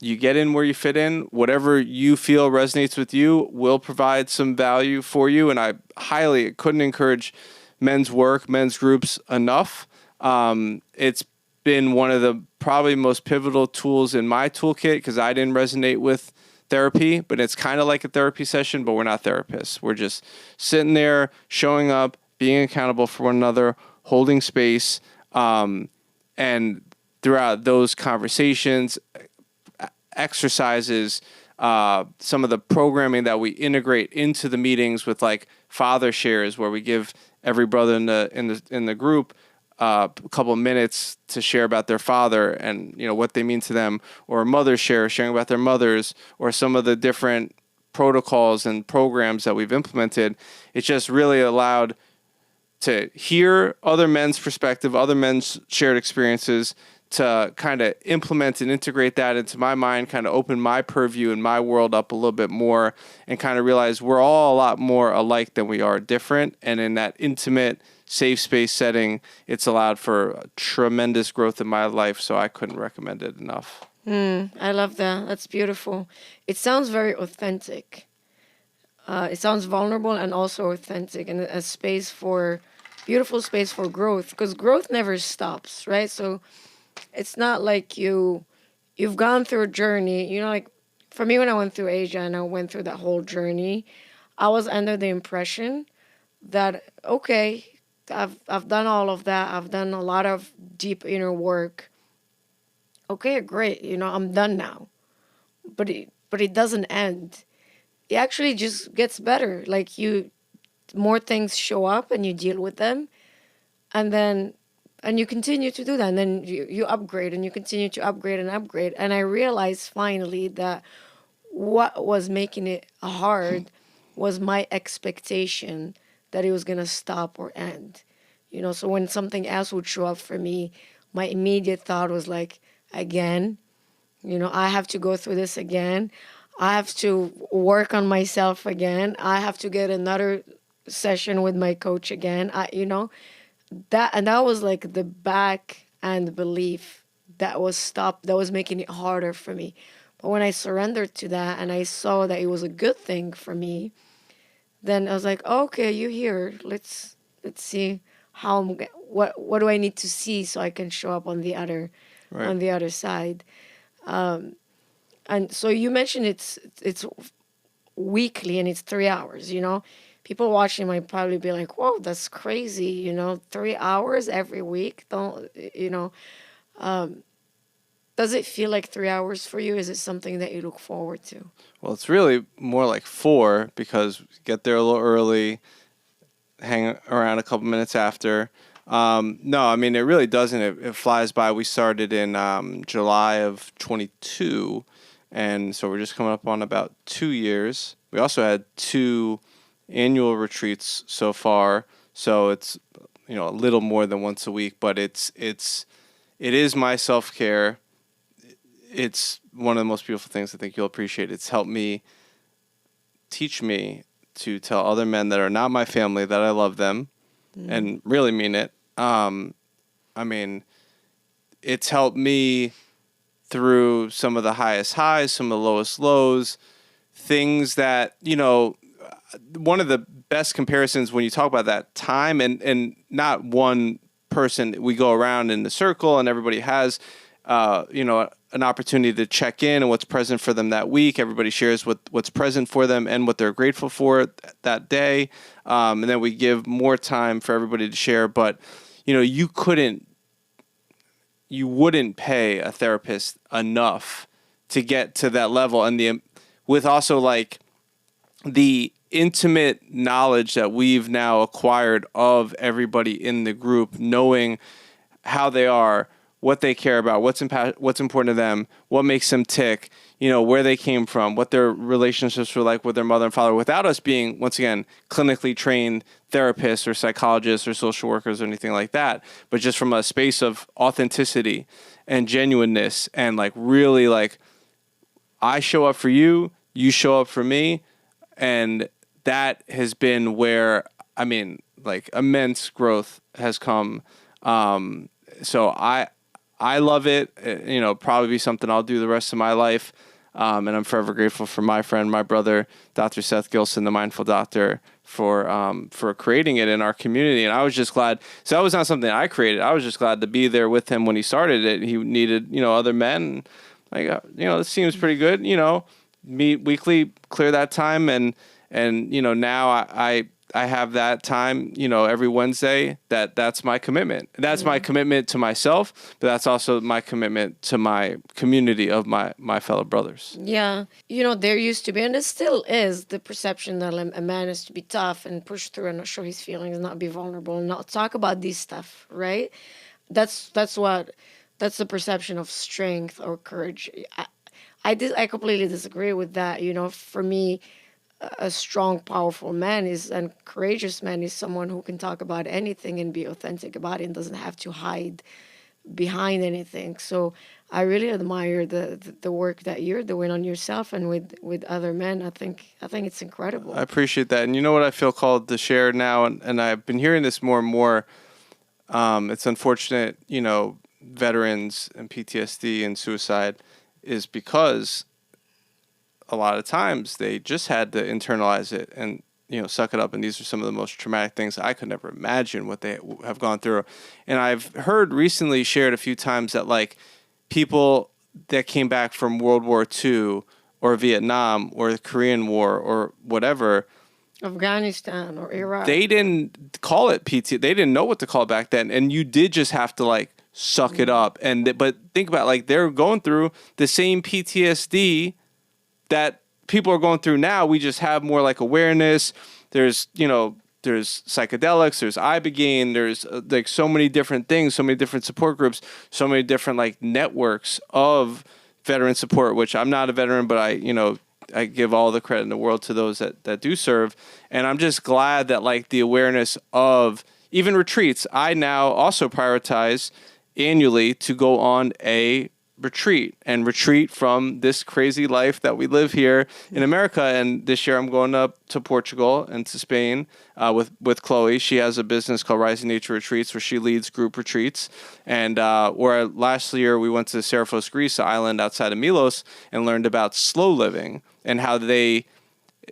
You get in where you fit in. Whatever you feel resonates with you will provide some value for you. And I highly couldn't encourage men's work, men's groups enough. It's been one of the probably most pivotal tools in my toolkit because I didn't resonate with therapy, but it's kind of like a therapy session, but we're not therapists. We're just sitting there, showing up, being accountable for one another, holding space. And throughout those conversations, exercises, some of the programming that we integrate into the meetings with like father shares where we give every brother in the group a couple of minutes to share about their father and what they mean to them, or a mother sharing about their mothers, or some of the different protocols and programs that we've implemented. It's just really allowed to hear other men's perspective, other men's shared experiences, to kind of implement and integrate that into my mind, kind of open my purview and my world up a little bit more, and kind of realize we're all a lot more alike than we are different. And in that intimate, safe space setting, it's allowed for tremendous growth in my life. So I couldn't recommend it enough. I love that. That's beautiful. It sounds very authentic. It sounds vulnerable and also authentic, and beautiful space for growth, because growth never stops, right? So it's not like you've gone through a journey, like for me, when I went through Asia and I went through that whole journey, I was under the impression that, okay, I've done all of that. I've done a lot of deep inner work. Okay, great. I'm done now. But it doesn't end. It actually just gets better. Like more things show up and you deal with them, and you continue to do that, and then you upgrade and you continue to upgrade and upgrade. And I realized finally that what was making it hard was my expectation that it was going to stop or end. So when something else would show up for me, my immediate thought was like, again, I have to go through this again. I have to work on myself again. I have to get another session with my coach again. That was like the back and belief that was making it harder for me. But when I surrendered to that and I saw that it was a good thing for me, then I was like, okay, you're here. Let's see what do I need to see so I can show up on the other side. And so you mentioned it's weekly and it's 3 hours. People watching might probably be like, whoa, that's crazy. 3 hours every week. Does it feel like 3 hours for you? Is it something that you look forward to? Well, it's really more like 4 because we get there a little early, hang around a couple minutes after. No, I mean, it really doesn't. It flies by. We started in July of 22, and so we're just coming up on about 2 years. We also had 2 annual retreats so far, so it's a little more than once a week, but it is my self-care. It's one of the most beautiful things I think you'll appreciate. It's helped me, teach me to tell other men that are not my family that I love them and really mean it. I mean, it's helped me through some of the highest highs, some of the lowest lows, things that, one of the best comparisons when you talk about that time and not one person, we go around in the circle and everybody has, an opportunity to check in and what's present for them that week. Everybody shares what's present for them and what they're grateful for that day. And then we give more time for everybody to share. But, you wouldn't pay a therapist enough to get to that level. And with also like the intimate knowledge that we've now acquired of everybody in the group, knowing how they are, what they care about, what's important to them, what makes them tick, where they came from, what their relationships were like with their mother and father, without us being, once again, clinically trained therapists or psychologists or social workers or anything like that, but just from a space of authenticity and genuineness and like really like, I show up for you, you show up for me. And that has been where, like immense growth has come. So I love it. Probably be something I'll do the rest of my life. And I'm forever grateful for my friend, my brother, Dr. Seth Gilson, the Mindful Doctor, for creating it in our community. And I was just glad. So that was not something I created. I was just glad to be there with him when he started it. He needed, other men. Like, this seems pretty good. Meet weekly, clear that time, and now I have that time, every Wednesday. That's my commitment. That's my commitment to myself, but that's also my commitment to my community of my fellow brothers. Yeah. There used to be, and it still is, the perception that a man is to be tough and push through and not show his feelings, not be vulnerable, and not talk about these stuff, right? That's the perception of strength or courage. I completely disagree with that. For me, a strong, powerful man and courageous man is someone who can talk about anything and be authentic about it and doesn't have to hide behind anything. So I really admire the work that you're doing on yourself and with other men. I think it's incredible. I appreciate that. And you know what I feel called to share now, and I've been hearing this more and more. It's unfortunate, veterans and PTSD and suicide is because a lot of times they just had to internalize it and, suck it up. And these are some of the most traumatic things. I could never imagine what they have gone through. And I've heard recently shared a few times that like people that came back from World War II or Vietnam or the Korean War or whatever, Afghanistan or Iraq, they didn't call it PT. They didn't know what to call it back then. And you did just have to like suck it up. But think about like they're going through the same PTSD that people are going through now. We just have more like awareness. There's psychedelics, there's Ibogaine, there's like so many different things, so many different support groups, so many different like networks of veteran support, which I'm not a veteran, but I give all the credit in the world to those that do serve. And I'm just glad that like the awareness of even retreats, I now also prioritize annually to go on a retreat from this crazy life that we live here in America. And this year I'm going up to Portugal and to Spain with Chloe. She has a business called Rising Nature Retreats where she leads group retreats. And where last year we went to Sarra, Greece, an island outside of Milos, and learned about slow living and how they,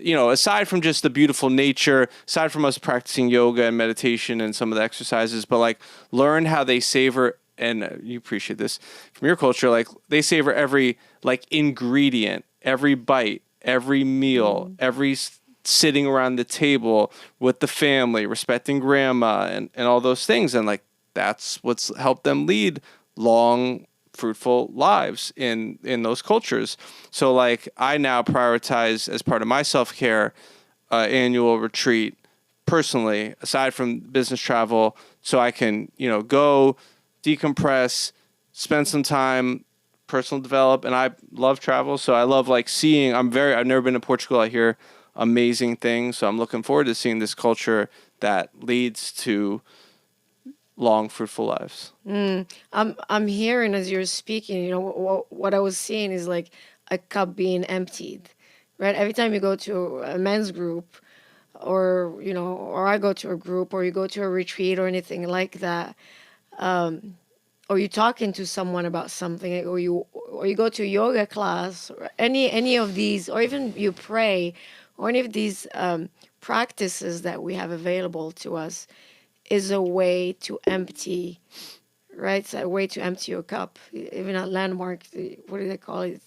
aside from just the beautiful nature, aside from us practicing yoga and meditation and some of the exercises, but like learn how they savor. And you appreciate this from your culture, like they savor every like ingredient, every bite, every meal, every sitting around the table with the family, respecting grandma and all those things. And like, that's what's helped them lead long, fruitful lives in those cultures. So like I now prioritize as part of my self-care annual retreat personally, aside from business travel, so I can, go decompress, spend some time, personal develop. And I love travel. So I love like seeing, I've never been to Portugal. I hear amazing things. So I'm looking forward to seeing this culture that leads to long, fruitful lives. I'm hearing as you're speaking, what I was seeing is like a cup being emptied, right? Every time you go to a men's group, or or I go to a group, or you go to a retreat or anything like that, or you're talking to someone about something, or you go to a yoga class, or any of these, or even you pray, or any of these practices that we have available to us, is a way to empty, right? It's a way to empty your cup. Even at Landmark, what do they call it?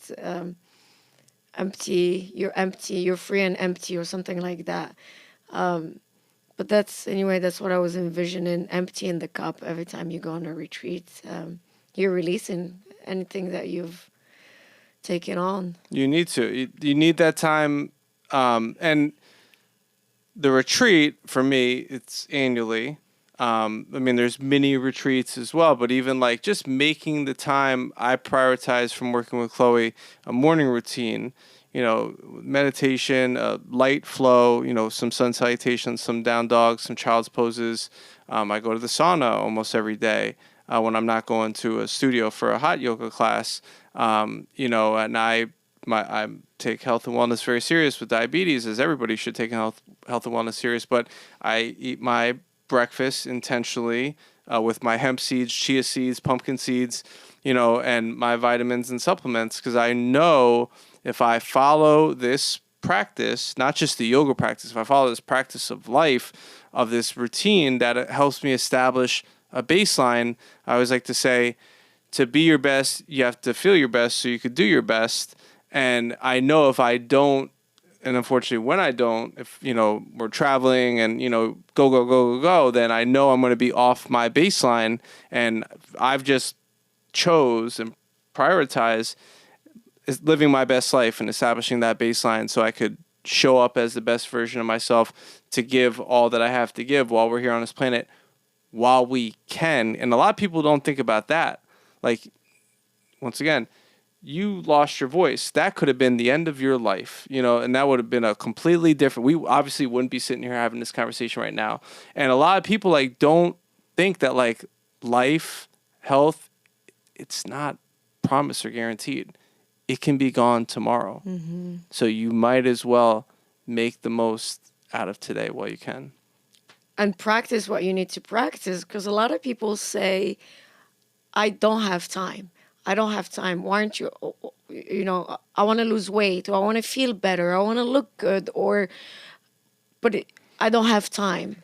Empty, you're free and empty, or something like that. But that's what I was envisioning, emptying the cup every time you go on a retreat. You're releasing anything that you've taken on. You need to. You need that time. And the retreat, for me, it's annually. I mean, there's mini retreats as well, but even like just making the time, I prioritize from working with Chloe a morning routine, meditation, light flow, some sun salutations, some down dogs, some child's poses. I go to the sauna almost every day when I'm not going to a studio for a hot yoga class. And I take health and wellness very serious with diabetes, as everybody should take health and wellness serious. But I eat my breakfast intentionally with my hemp seeds, chia seeds, pumpkin seeds, and my vitamins and supplements, because I know if I follow this practice, not just the yoga practice, if I follow this practice of life, of this routine, that it helps me establish a baseline. I always like to say, to be your best, you have to feel your best so you could do your best. And I know if I don't, and unfortunately when I don't, if, we're traveling and, go, then I know I'm going to be off my baseline. And I've just chose and prioritized is living my best life and establishing that baseline so I could show up as the best version of myself to give all that I have to give while we're here on this planet, while we can. And a lot of people don't think about that. Like, once again, you lost your voice. That could have been the end of your life, and that would have been a completely different. We obviously wouldn't be sitting here having this conversation right now. And a lot of people don't think that life, health, it's not promised or guaranteed. It can be gone tomorrow. Mm-hmm. So you might as well make the most out of today while you can. And practice what you need to practice, because a lot of people say, I don't have time. I don't have time. Why aren't you, I want to lose weight, or I want to feel better, I want to look good, I don't have time.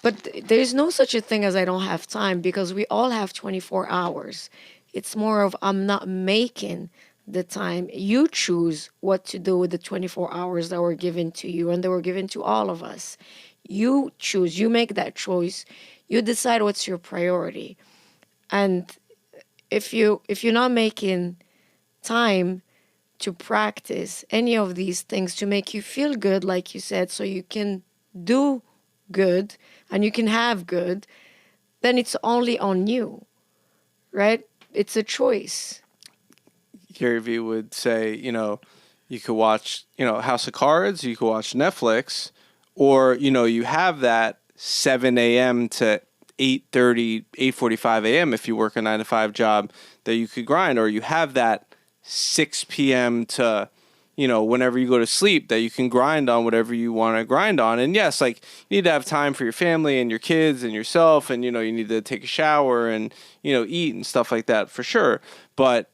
But there's no such a thing as I don't have time, because we all have 24 hours. It's more of I'm not making the time. You choose what to do with the 24 hours that were given to you, and they were given to all of us. You choose. You make that choice. You decide what's your priority. And if you're not making time to practice any of these things to make you feel good, like you said, so you can do good and you can have good, then it's only on you, right? It's a choice. Gary Vee would say, you could watch, House of Cards, you could watch Netflix, or, you have that 7 a.m. to 8:30, 8:45 a.m. if you work a 9-to-5 job that you could grind, or you have that 6 p.m. to, whenever you go to sleep that you can grind on whatever you want to grind on. And yes, you need to have time for your family and your kids and yourself, and, you need to take a shower and, eat and stuff like that for sure. But,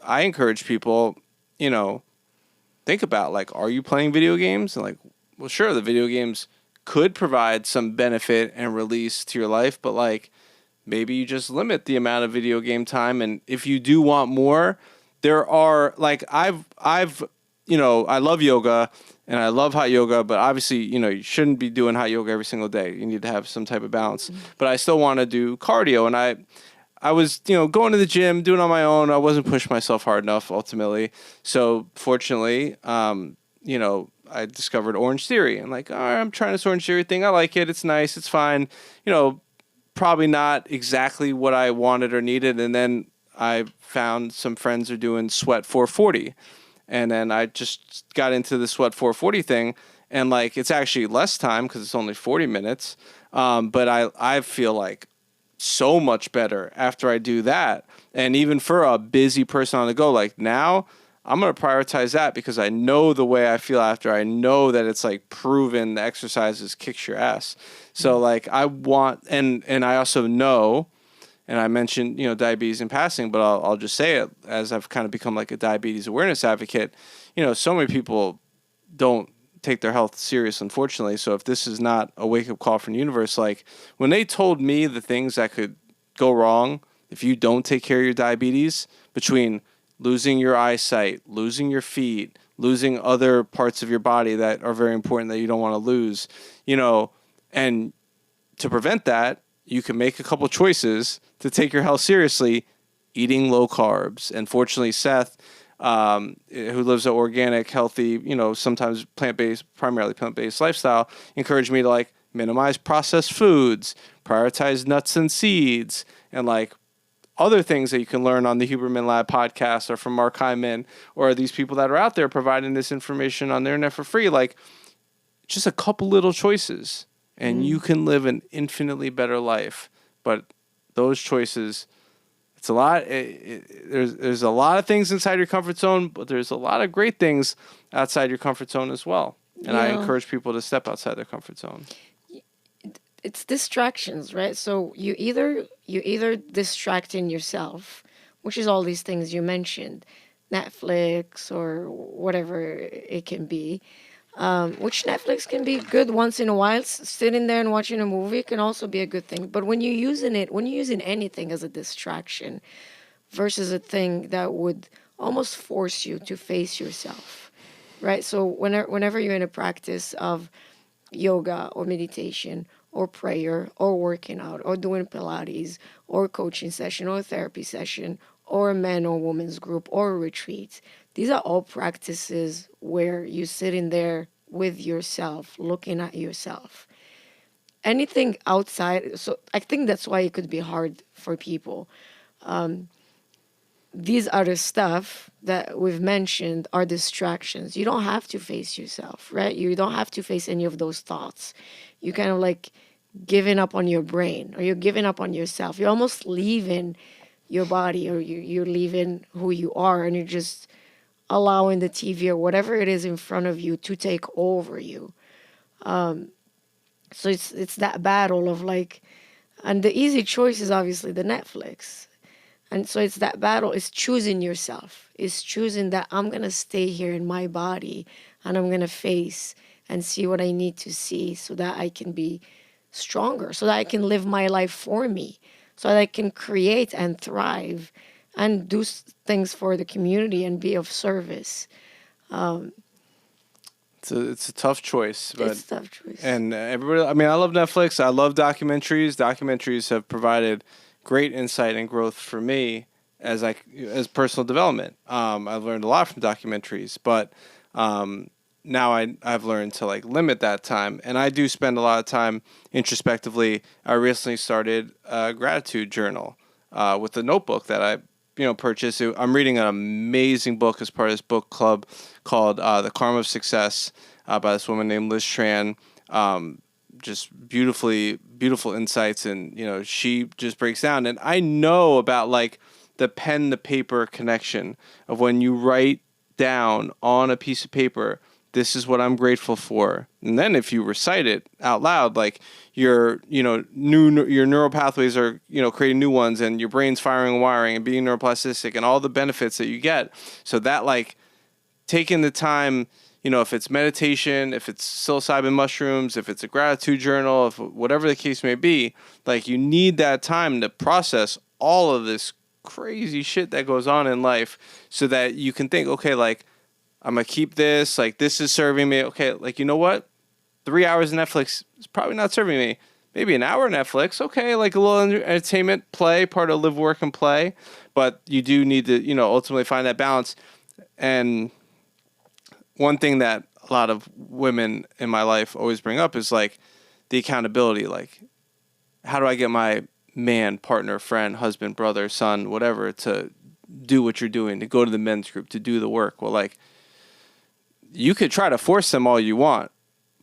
I encourage people, think about, are you playing video games? And well, sure, the video games could provide some benefit and release to your life, but maybe you just limit the amount of video game time. And if you do want more, there are I love yoga and I love hot yoga, but obviously, you shouldn't be doing hot yoga every single day. You need to have some type of balance. Mm-hmm. But I still want to do cardio, and I was, going to the gym, doing it on my own. I wasn't pushing myself hard enough ultimately. So fortunately, I discovered Orange Theory, and all right, I'm trying this Orange Theory thing. I like it. It's nice. It's fine. Probably not exactly what I wanted or needed. And then I found some friends are doing Sweat 440. And then I just got into the Sweat 440 thing. And it's actually less time because it's only 40 minutes. But I feel so much better after I do that. And even for a busy person on the go, now I'm going to prioritize that because I know the way I feel after. I know that it's like proven the exercises kicks your ass. So like I want, and I also know, and I mentioned, diabetes in passing, but I'll just say it as I've kind of become like a diabetes awareness advocate. So many people don't take their health serious, unfortunately. So if this is not a wake up call from the universe, like when they told me the things that could go wrong if you don't take care of your diabetes, between losing your eyesight, losing your feet, losing other parts of your body that are very important that you don't want to lose, and to prevent that, you can make a couple choices to take your health seriously, eating low carbs. And fortunately, Seth, who lives an organic, healthy, sometimes plant-based, primarily plant-based lifestyle, encouraged me to like minimize processed foods, prioritize nuts and seeds, and like other things that you can learn on the Huberman Lab podcast or from Mark Hyman or these people that are out there providing this information on the internet for free. Like just a couple little choices and you can live an infinitely better life. But those choices, it's a lot. There's a lot of things inside your comfort zone, but there's a lot of great things outside your comfort zone as well. And I encourage people to step outside their comfort zone. It's distractions, right? So you either distracting yourself, which is all these things you mentioned, Netflix or whatever it can be, which Netflix can be good once in a while. Sitting there and watching a movie can also be a good thing. But when you're using anything as a distraction versus a thing that would almost force you to face yourself, right? So whenever you're in a practice of yoga or meditation or prayer or working out or doing Pilates or coaching session or therapy session or a man or woman's group or a retreat. These are all practices where you're sitting there with yourself, looking at yourself. Anything outside, so I think that's why it could be hard for people. These other stuff that we've mentioned are distractions. You don't have to face yourself, right? You don't have to face any of those thoughts. You kind of like giving up on your brain or you're giving up on yourself. You're almost leaving your body or you're leaving who you are and you're just allowing the TV or whatever it is in front of you to take over you. So it's that battle of like, and the easy choice is obviously the Netflix. And so it's that battle, it's choosing yourself. It's choosing that I'm going to stay here in my body and I'm going to face and see what I need to see so that I can be stronger, so that I can live my life for me, so that I can create and thrive and do things for the community and be of service. It's a tough choice. But, it's a tough choice. And everybody, I mean, I love Netflix. I love documentaries. Documentaries have provided great insight and growth for me as personal development. I've learned a lot from documentaries, but now I've learned to like limit that time, and I do spend a lot of time introspectively. I recently started a gratitude journal with a notebook that I purchased. I'm reading an amazing book as part of this book club called The Karma of Success by this woman named Liz Tran. Just beautiful insights, and she just breaks down. And I know about like the pen to paper connection of when you write down on a piece of paper, this is what I'm grateful for, and then if you recite it out loud, like your your neural pathways are creating new ones, and your brain's firing and wiring and being neuroplastic, and all the benefits that you get. So that like taking the time. If it's meditation, if it's psilocybin mushrooms, if it's a gratitude journal, if whatever the case may be, like you need that time to process all of this crazy shit that goes on in life so that you can think, okay, like I'm going to keep this, like this is serving me. Okay, like you know what? 3 hours of Netflix is probably not serving me. Maybe an hour of Netflix, okay, like a little entertainment, play, part of live, work, and play. But you do need to, ultimately find that balance. And one thing that a lot of women in my life always bring up is like the accountability. Like, how do I get my man, partner, friend, husband, brother, son, whatever, to do what you're doing, to go to the men's group, to do the work? Well, like, you could try to force them all you want,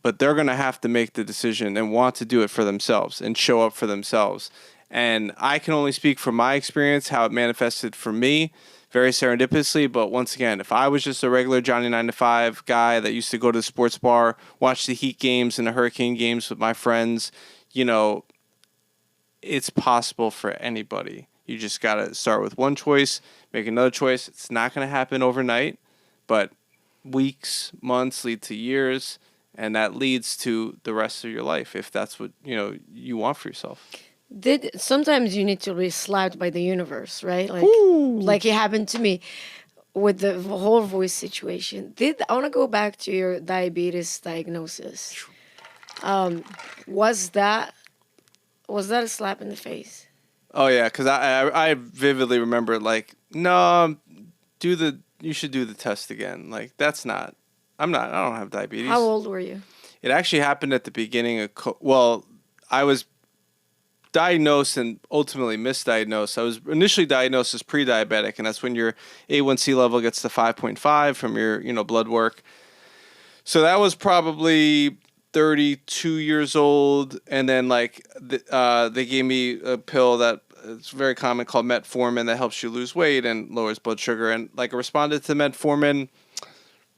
but they're going to have to make the decision and want to do it for themselves and show up for themselves. And I can only speak from my experience, how it manifested for me, very serendipitously. But once again, if I was just a regular Johnny 9 to 5 guy that used to go to the sports bar, watch the Heat games and the Hurricane games with my friends, you know, it's possible for anybody. You just got to start with one choice, make another choice. It's not going to happen overnight, but weeks, months lead to years, and that leads to the rest of your life if that's what, you want for yourself. Sometimes you need to be slapped by the universe, right? Ooh. Like it happened to me with the whole voice situation. I want to go back to your diabetes diagnosis. Was that a slap in the face? Oh yeah, because I vividly remember like, no, you should do the test again. Like that's not, I don't have diabetes. How old were you? It actually happened at the beginning of I was diagnosed and ultimately misdiagnosed. I was initially diagnosed as pre-diabetic, and that's when your A1C level gets to 5.5 from your blood work. So that was probably 32 years old, and then like they gave me a pill that it's very common called metformin that helps you lose weight and lowers blood sugar, and like I responded to metformin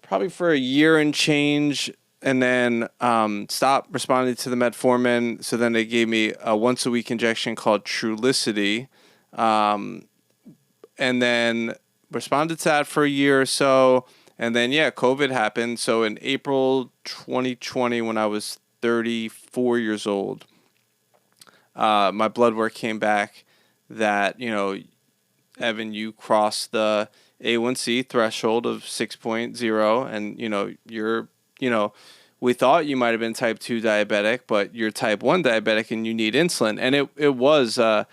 probably for a year and change, and then stopped responding to the metformin. So then they gave me a once a week injection called Trulicity, and then responded to that for a year or so. And then, COVID happened. So in April 2020, when I was 34 years old, my blood work came back that, Evan, you crossed the A1C threshold of 6.0, and, we thought you might have been type 2 diabetic, but you're type 1 diabetic and you need insulin. And it was a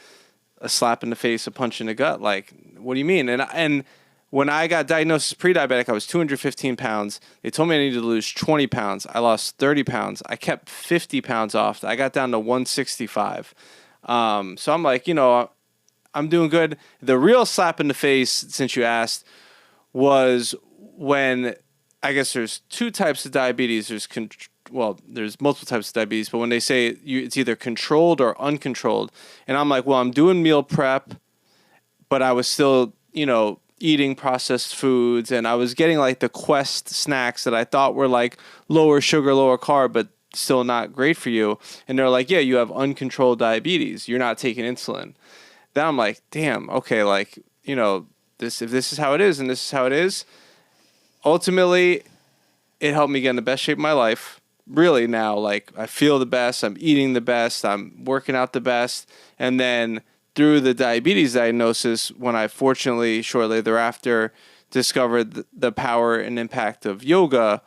slap in the face, a punch in the gut. Like, what do you mean? And when I got diagnosed as pre-diabetic, I was 215 pounds. They told me I needed to lose 20 pounds. I lost 30 pounds. I kept 50 pounds off. I got down to 165. So I'm like, I'm doing good. The real slap in the face, since you asked, was when, I guess there's two types of diabetes. There's multiple types of diabetes, but when they say it's either controlled or uncontrolled, and I'm like, well, I'm doing meal prep, but I was still, eating processed foods, and I was getting like the Quest snacks that I thought were like lower sugar, lower carb, but still not great for you. And they're like, yeah, you have uncontrolled diabetes. You're not taking insulin. Then I'm like, damn, okay, like, if this is how it is and this is how it is. Ultimately, it helped me get in the best shape of my life. Really now, like I feel the best, I'm eating the best, I'm working out the best. And then through the diabetes diagnosis, when I fortunately shortly thereafter discovered the power and impact of yoga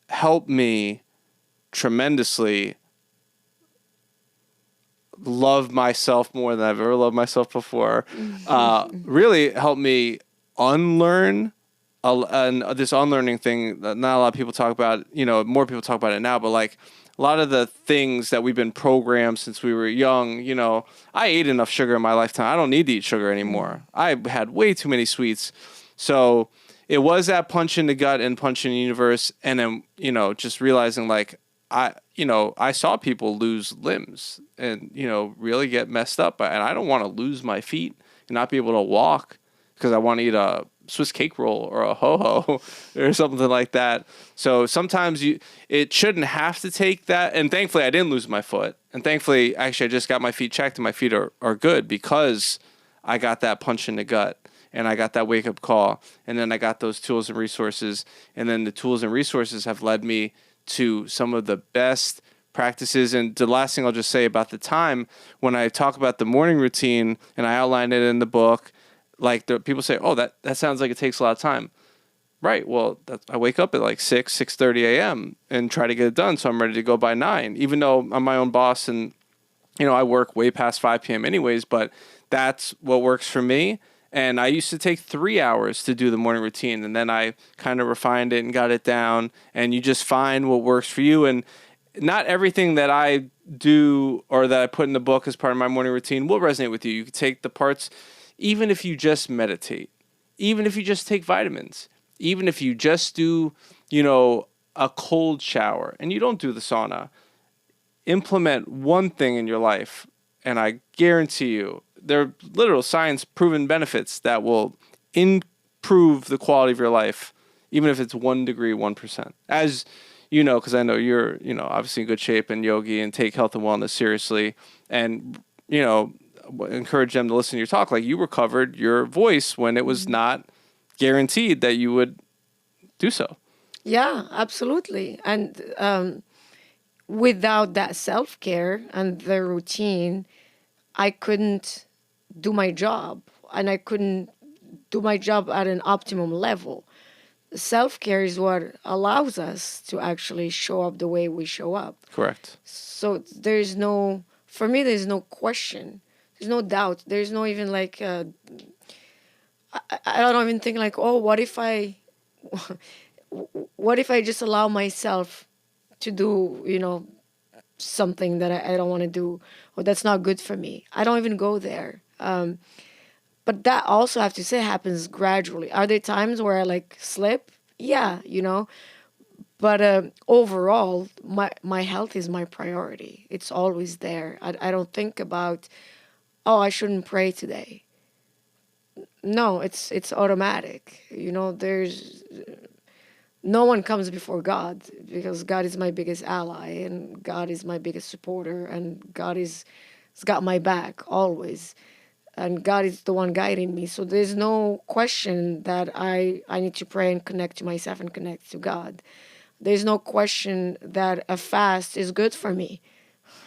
helped me tremendously love myself more than I've ever loved myself before. Really helped me unlearn and this unlearning thing that not a lot of people talk about. More people talk about it now, but like a lot of the things that we've been programmed since we were young, I ate enough sugar in my lifetime. I don't need to eat sugar anymore. I had way too many sweets. So it was that punch in the gut and punch in the universe. And then, just realizing like, I saw people lose limbs and, really get messed up. And I don't want to lose my feet and not be able to walk because I want to eat a Swiss cake roll or a ho-ho or something like that. So sometimes it shouldn't have to take that. And thankfully I didn't lose my foot. And thankfully, actually, I just got my feet checked and my feet are good because I got that punch in the gut and I got that wake up call. And then I got those tools and resources. And then the tools and resources have led me to some of the best practices. And the last thing I'll just say about the time when I talk about the morning routine and I outline it in the book, like people say, oh, that sounds like it takes a lot of time. Right. Well, I wake up at like 6:30 a.m. and try to get it done. So I'm ready to go by 9, even though I'm my own boss and, I work way past 5 p.m. anyways, but that's what works for me. And I used to take 3 hours to do the morning routine. And then I kind of refined it and got it down. And you just find what works for you. And not everything that I do or that I put in the book as part of my morning routine will resonate with you. You can take the parts, even if you just meditate, even if you just take vitamins, even if you just do, a cold shower and you don't do the sauna, implement one thing in your life, and I guarantee you, there are literal science proven benefits that will improve the quality of your life, even if it's 1 degree, 1%. As you know, because I know you're, obviously in good shape and yogi and take health and wellness seriously, and, encourage them to listen to your talk. Like, you recovered your voice when it was not guaranteed that you would do so. Yeah, absolutely. And without that self-care and the routine, I couldn't do my job, and I couldn't do my job at an optimum level. Self-care is what allows us to actually show up the way we show up. Correct. So for me, there's no question. There's no doubt. There's no even like, I don't even think like, oh, what if I just allow myself to do, something that I don't want to do, or that's not good for me. I don't even go there. But that also, I have to say, happens gradually. Are there times where I like slip? Yeah, But overall, my health is my priority. It's always there. I don't think about, oh, I shouldn't pray today. No, it's automatic. There's no one comes before God, because God is my biggest ally, and God is my biggest supporter, and God has got my back always, and God is the one guiding me. So there's no question that I need to pray and connect to myself and connect to God. There's no question that a fast is good for me,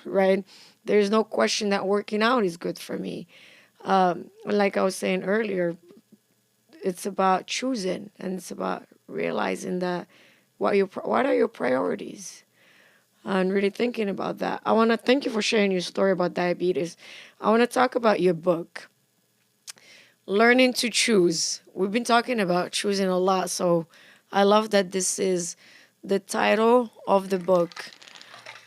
right? There's no question that working out is good for me. Like I was saying earlier, it's about choosing, and it's about realizing that what are your priorities, and really thinking about that. I want to thank you for sharing your story about diabetes. I want to talk about your book, Learning to Choose. We've been talking about choosing a lot, so I love that this is the title of the book.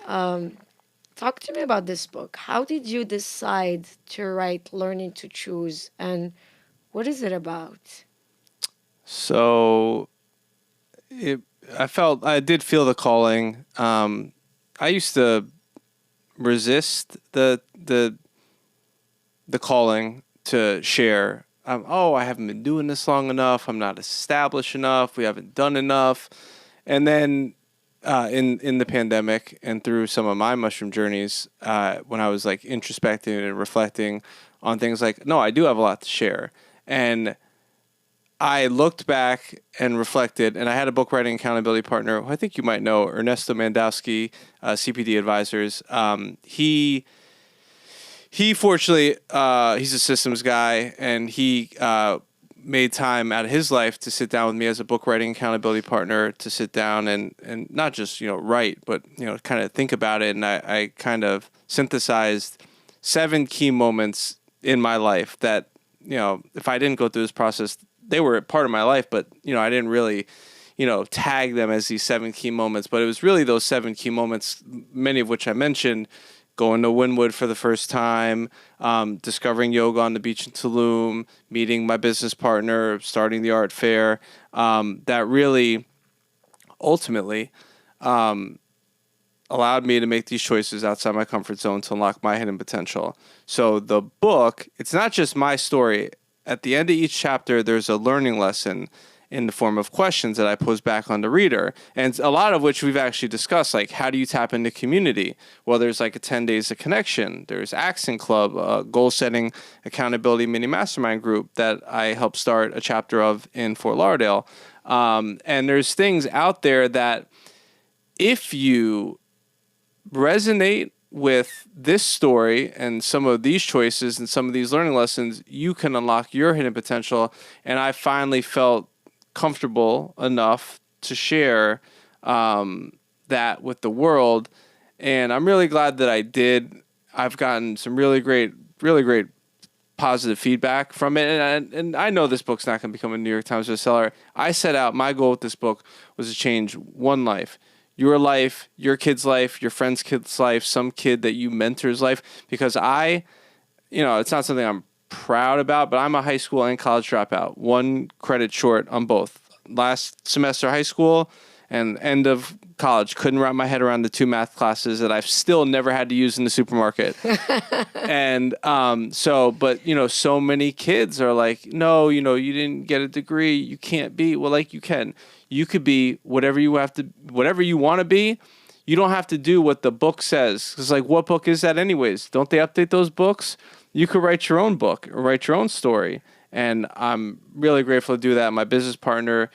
Talk to me about this book. How did you decide to write Learning to Choose, and what is it about? So I did feel the calling. I used to resist the calling to share. I haven't been doing this long enough. I'm not established enough. We haven't done enough. And then in the pandemic and through some of my mushroom journeys, when I was like introspecting and reflecting on things, like, no, I do have a lot to share. And I looked back and reflected, and I had a book writing accountability partner who I think you might know, Ernesto Mandowski, CPD Advisors. He fortunately, he's a systems guy, and he made time out of his life to sit down with me as a book writing accountability partner, to sit down and not just, write, but, kind of think about it. And I kind of synthesized 7 key moments in my life that, if I didn't go through this process, they were part of my life, but, I didn't really, tag them as these 7 key moments. But it was really those 7 key moments, many of which I mentioned: going to Wynwood for the first time, discovering yoga on the beach in Tulum, meeting my business partner, starting the art fair, that really ultimately allowed me to make these choices outside my comfort zone to unlock my hidden potential. So the book, it's not just my story. At the end of each chapter, there's a learning lesson in the form of questions that I pose back on the reader. And a lot of which we've actually discussed, like, how do you tap into community? Well, there's like a 10 days of connection. There's Accent Club, a goal setting accountability mini mastermind group that I helped start a chapter of in Fort Lauderdale. And there's things out there that if you resonate with this story and some of these choices and some of these learning lessons, you can unlock your hidden potential. And I finally felt comfortable enough to share that with the world, and I'm really glad that I did. I've gotten some really great positive feedback from it, and I know this book's not going to become a New York Times bestseller. I set out, my goal with this book was to change one life. Your life, your kid's life, your friend's kid's life, some kid that you mentor's life, because it's not something I'm proud about, but I'm a high school and college dropout, 1 credit short on both. Last semester high school and end of college, couldn't wrap my head around the 2 math classes that I've still never had to use in the supermarket. And but so many kids are like, no, you didn't get a degree, you can't be. Well, like, you could be whatever you want to be. You don't have to do what the book says. Because, like, what book is that anyways? Don't they update those books? You could write your own book or write your own story. And I'm really grateful to do that. My business partner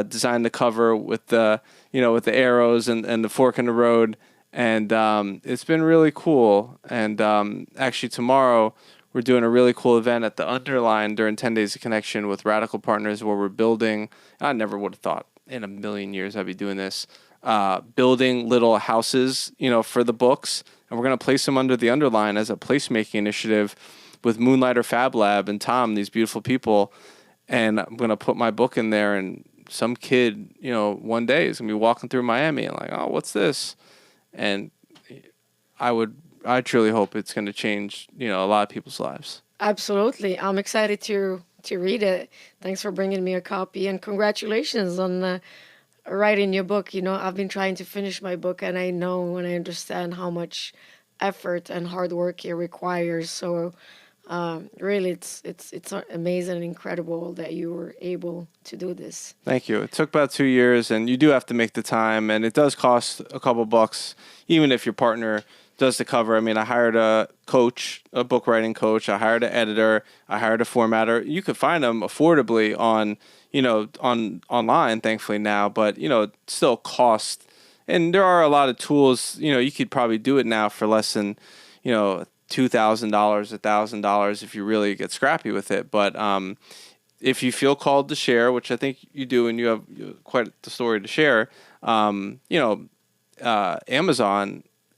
designed the cover with the arrows and the fork in the road. And it's been really cool. And actually tomorrow we're doing a really cool event at the Underline during 10 Days of Connection with Radical Partners, where we're building, I never would have thought in a million years I'd be doing this, building little houses, for the books. And we're going to place them under the Underline as a placemaking initiative with Moonlighter Fab Lab and Tom, these beautiful people. And I'm going to put my book in there, and some kid, one day is going to be walking through Miami and like, oh, what's this? And I truly hope it's going to change, a lot of people's lives. Absolutely. I'm excited to read it. Thanks for bringing me a copy, and congratulations on writing your book. I've been trying to finish my book, and I know and I understand how much effort and hard work it requires. So really, it's amazing and incredible that you were able to do this. Thank you. It took about 2 years, and you do have to make the time, and it does cost a couple bucks, even if your partner does the cover. I mean, I hired a coach, a book writing coach. I hired an editor. I hired a formatter. You could find them affordably on online, thankfully now, but it still costs. And there are a lot of tools. You could probably do it now for less than $2,000, $1,000 if you really get scrappy with it. But if you feel called to share, which I think you do, and you have quite the story to share, Amazon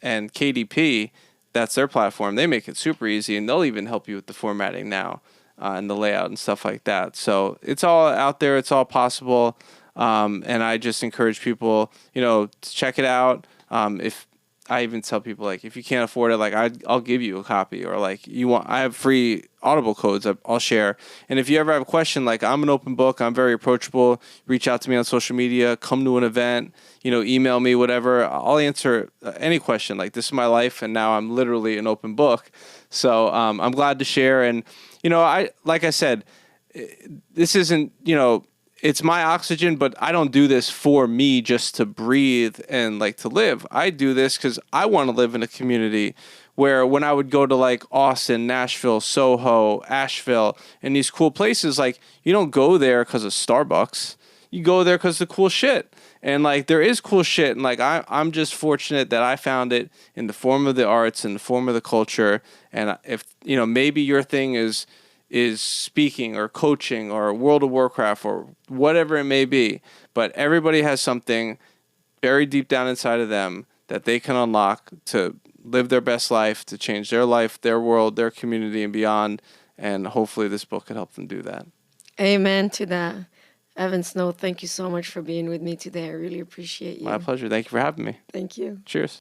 and KDP, that's their platform. They make it super easy, and they'll even help you with the formatting now and the layout and stuff like that. So it's all out there. It's all possible. And I just encourage people, to check it out. If I even tell people, like, if you can't afford it, like, I'll give you a copy, or like I have free Audible codes I'll share. And if you ever have a question, like, I'm an open book, I'm very approachable. Reach out to me on social media, come to an event, email me, whatever. I'll answer any question. Like, this is my life, and now I'm literally an open book. So I'm glad to share. And like I said, this isn't it's my oxygen, but I don't do this for me just to breathe and like to live. I do this because I want to live in a community where when I would go to like Austin, Nashville, Soho, Asheville, and these cool places, like, you don't go there because of Starbucks. You go there because of the cool shit. And like, there is cool shit. And like, I'm just fortunate that I found it in the form of the arts and the form of the culture. And if, maybe your thing is speaking or coaching or World of Warcraft or whatever it may be. But everybody has something buried deep down inside of them that they can unlock to live their best life, to change their life, their world, their community, and beyond. And hopefully this book can help them do that. Amen to that. Evan Snow, thank you so much for being with me today. I really appreciate you. My pleasure. Thank you for having me. Thank you. Cheers.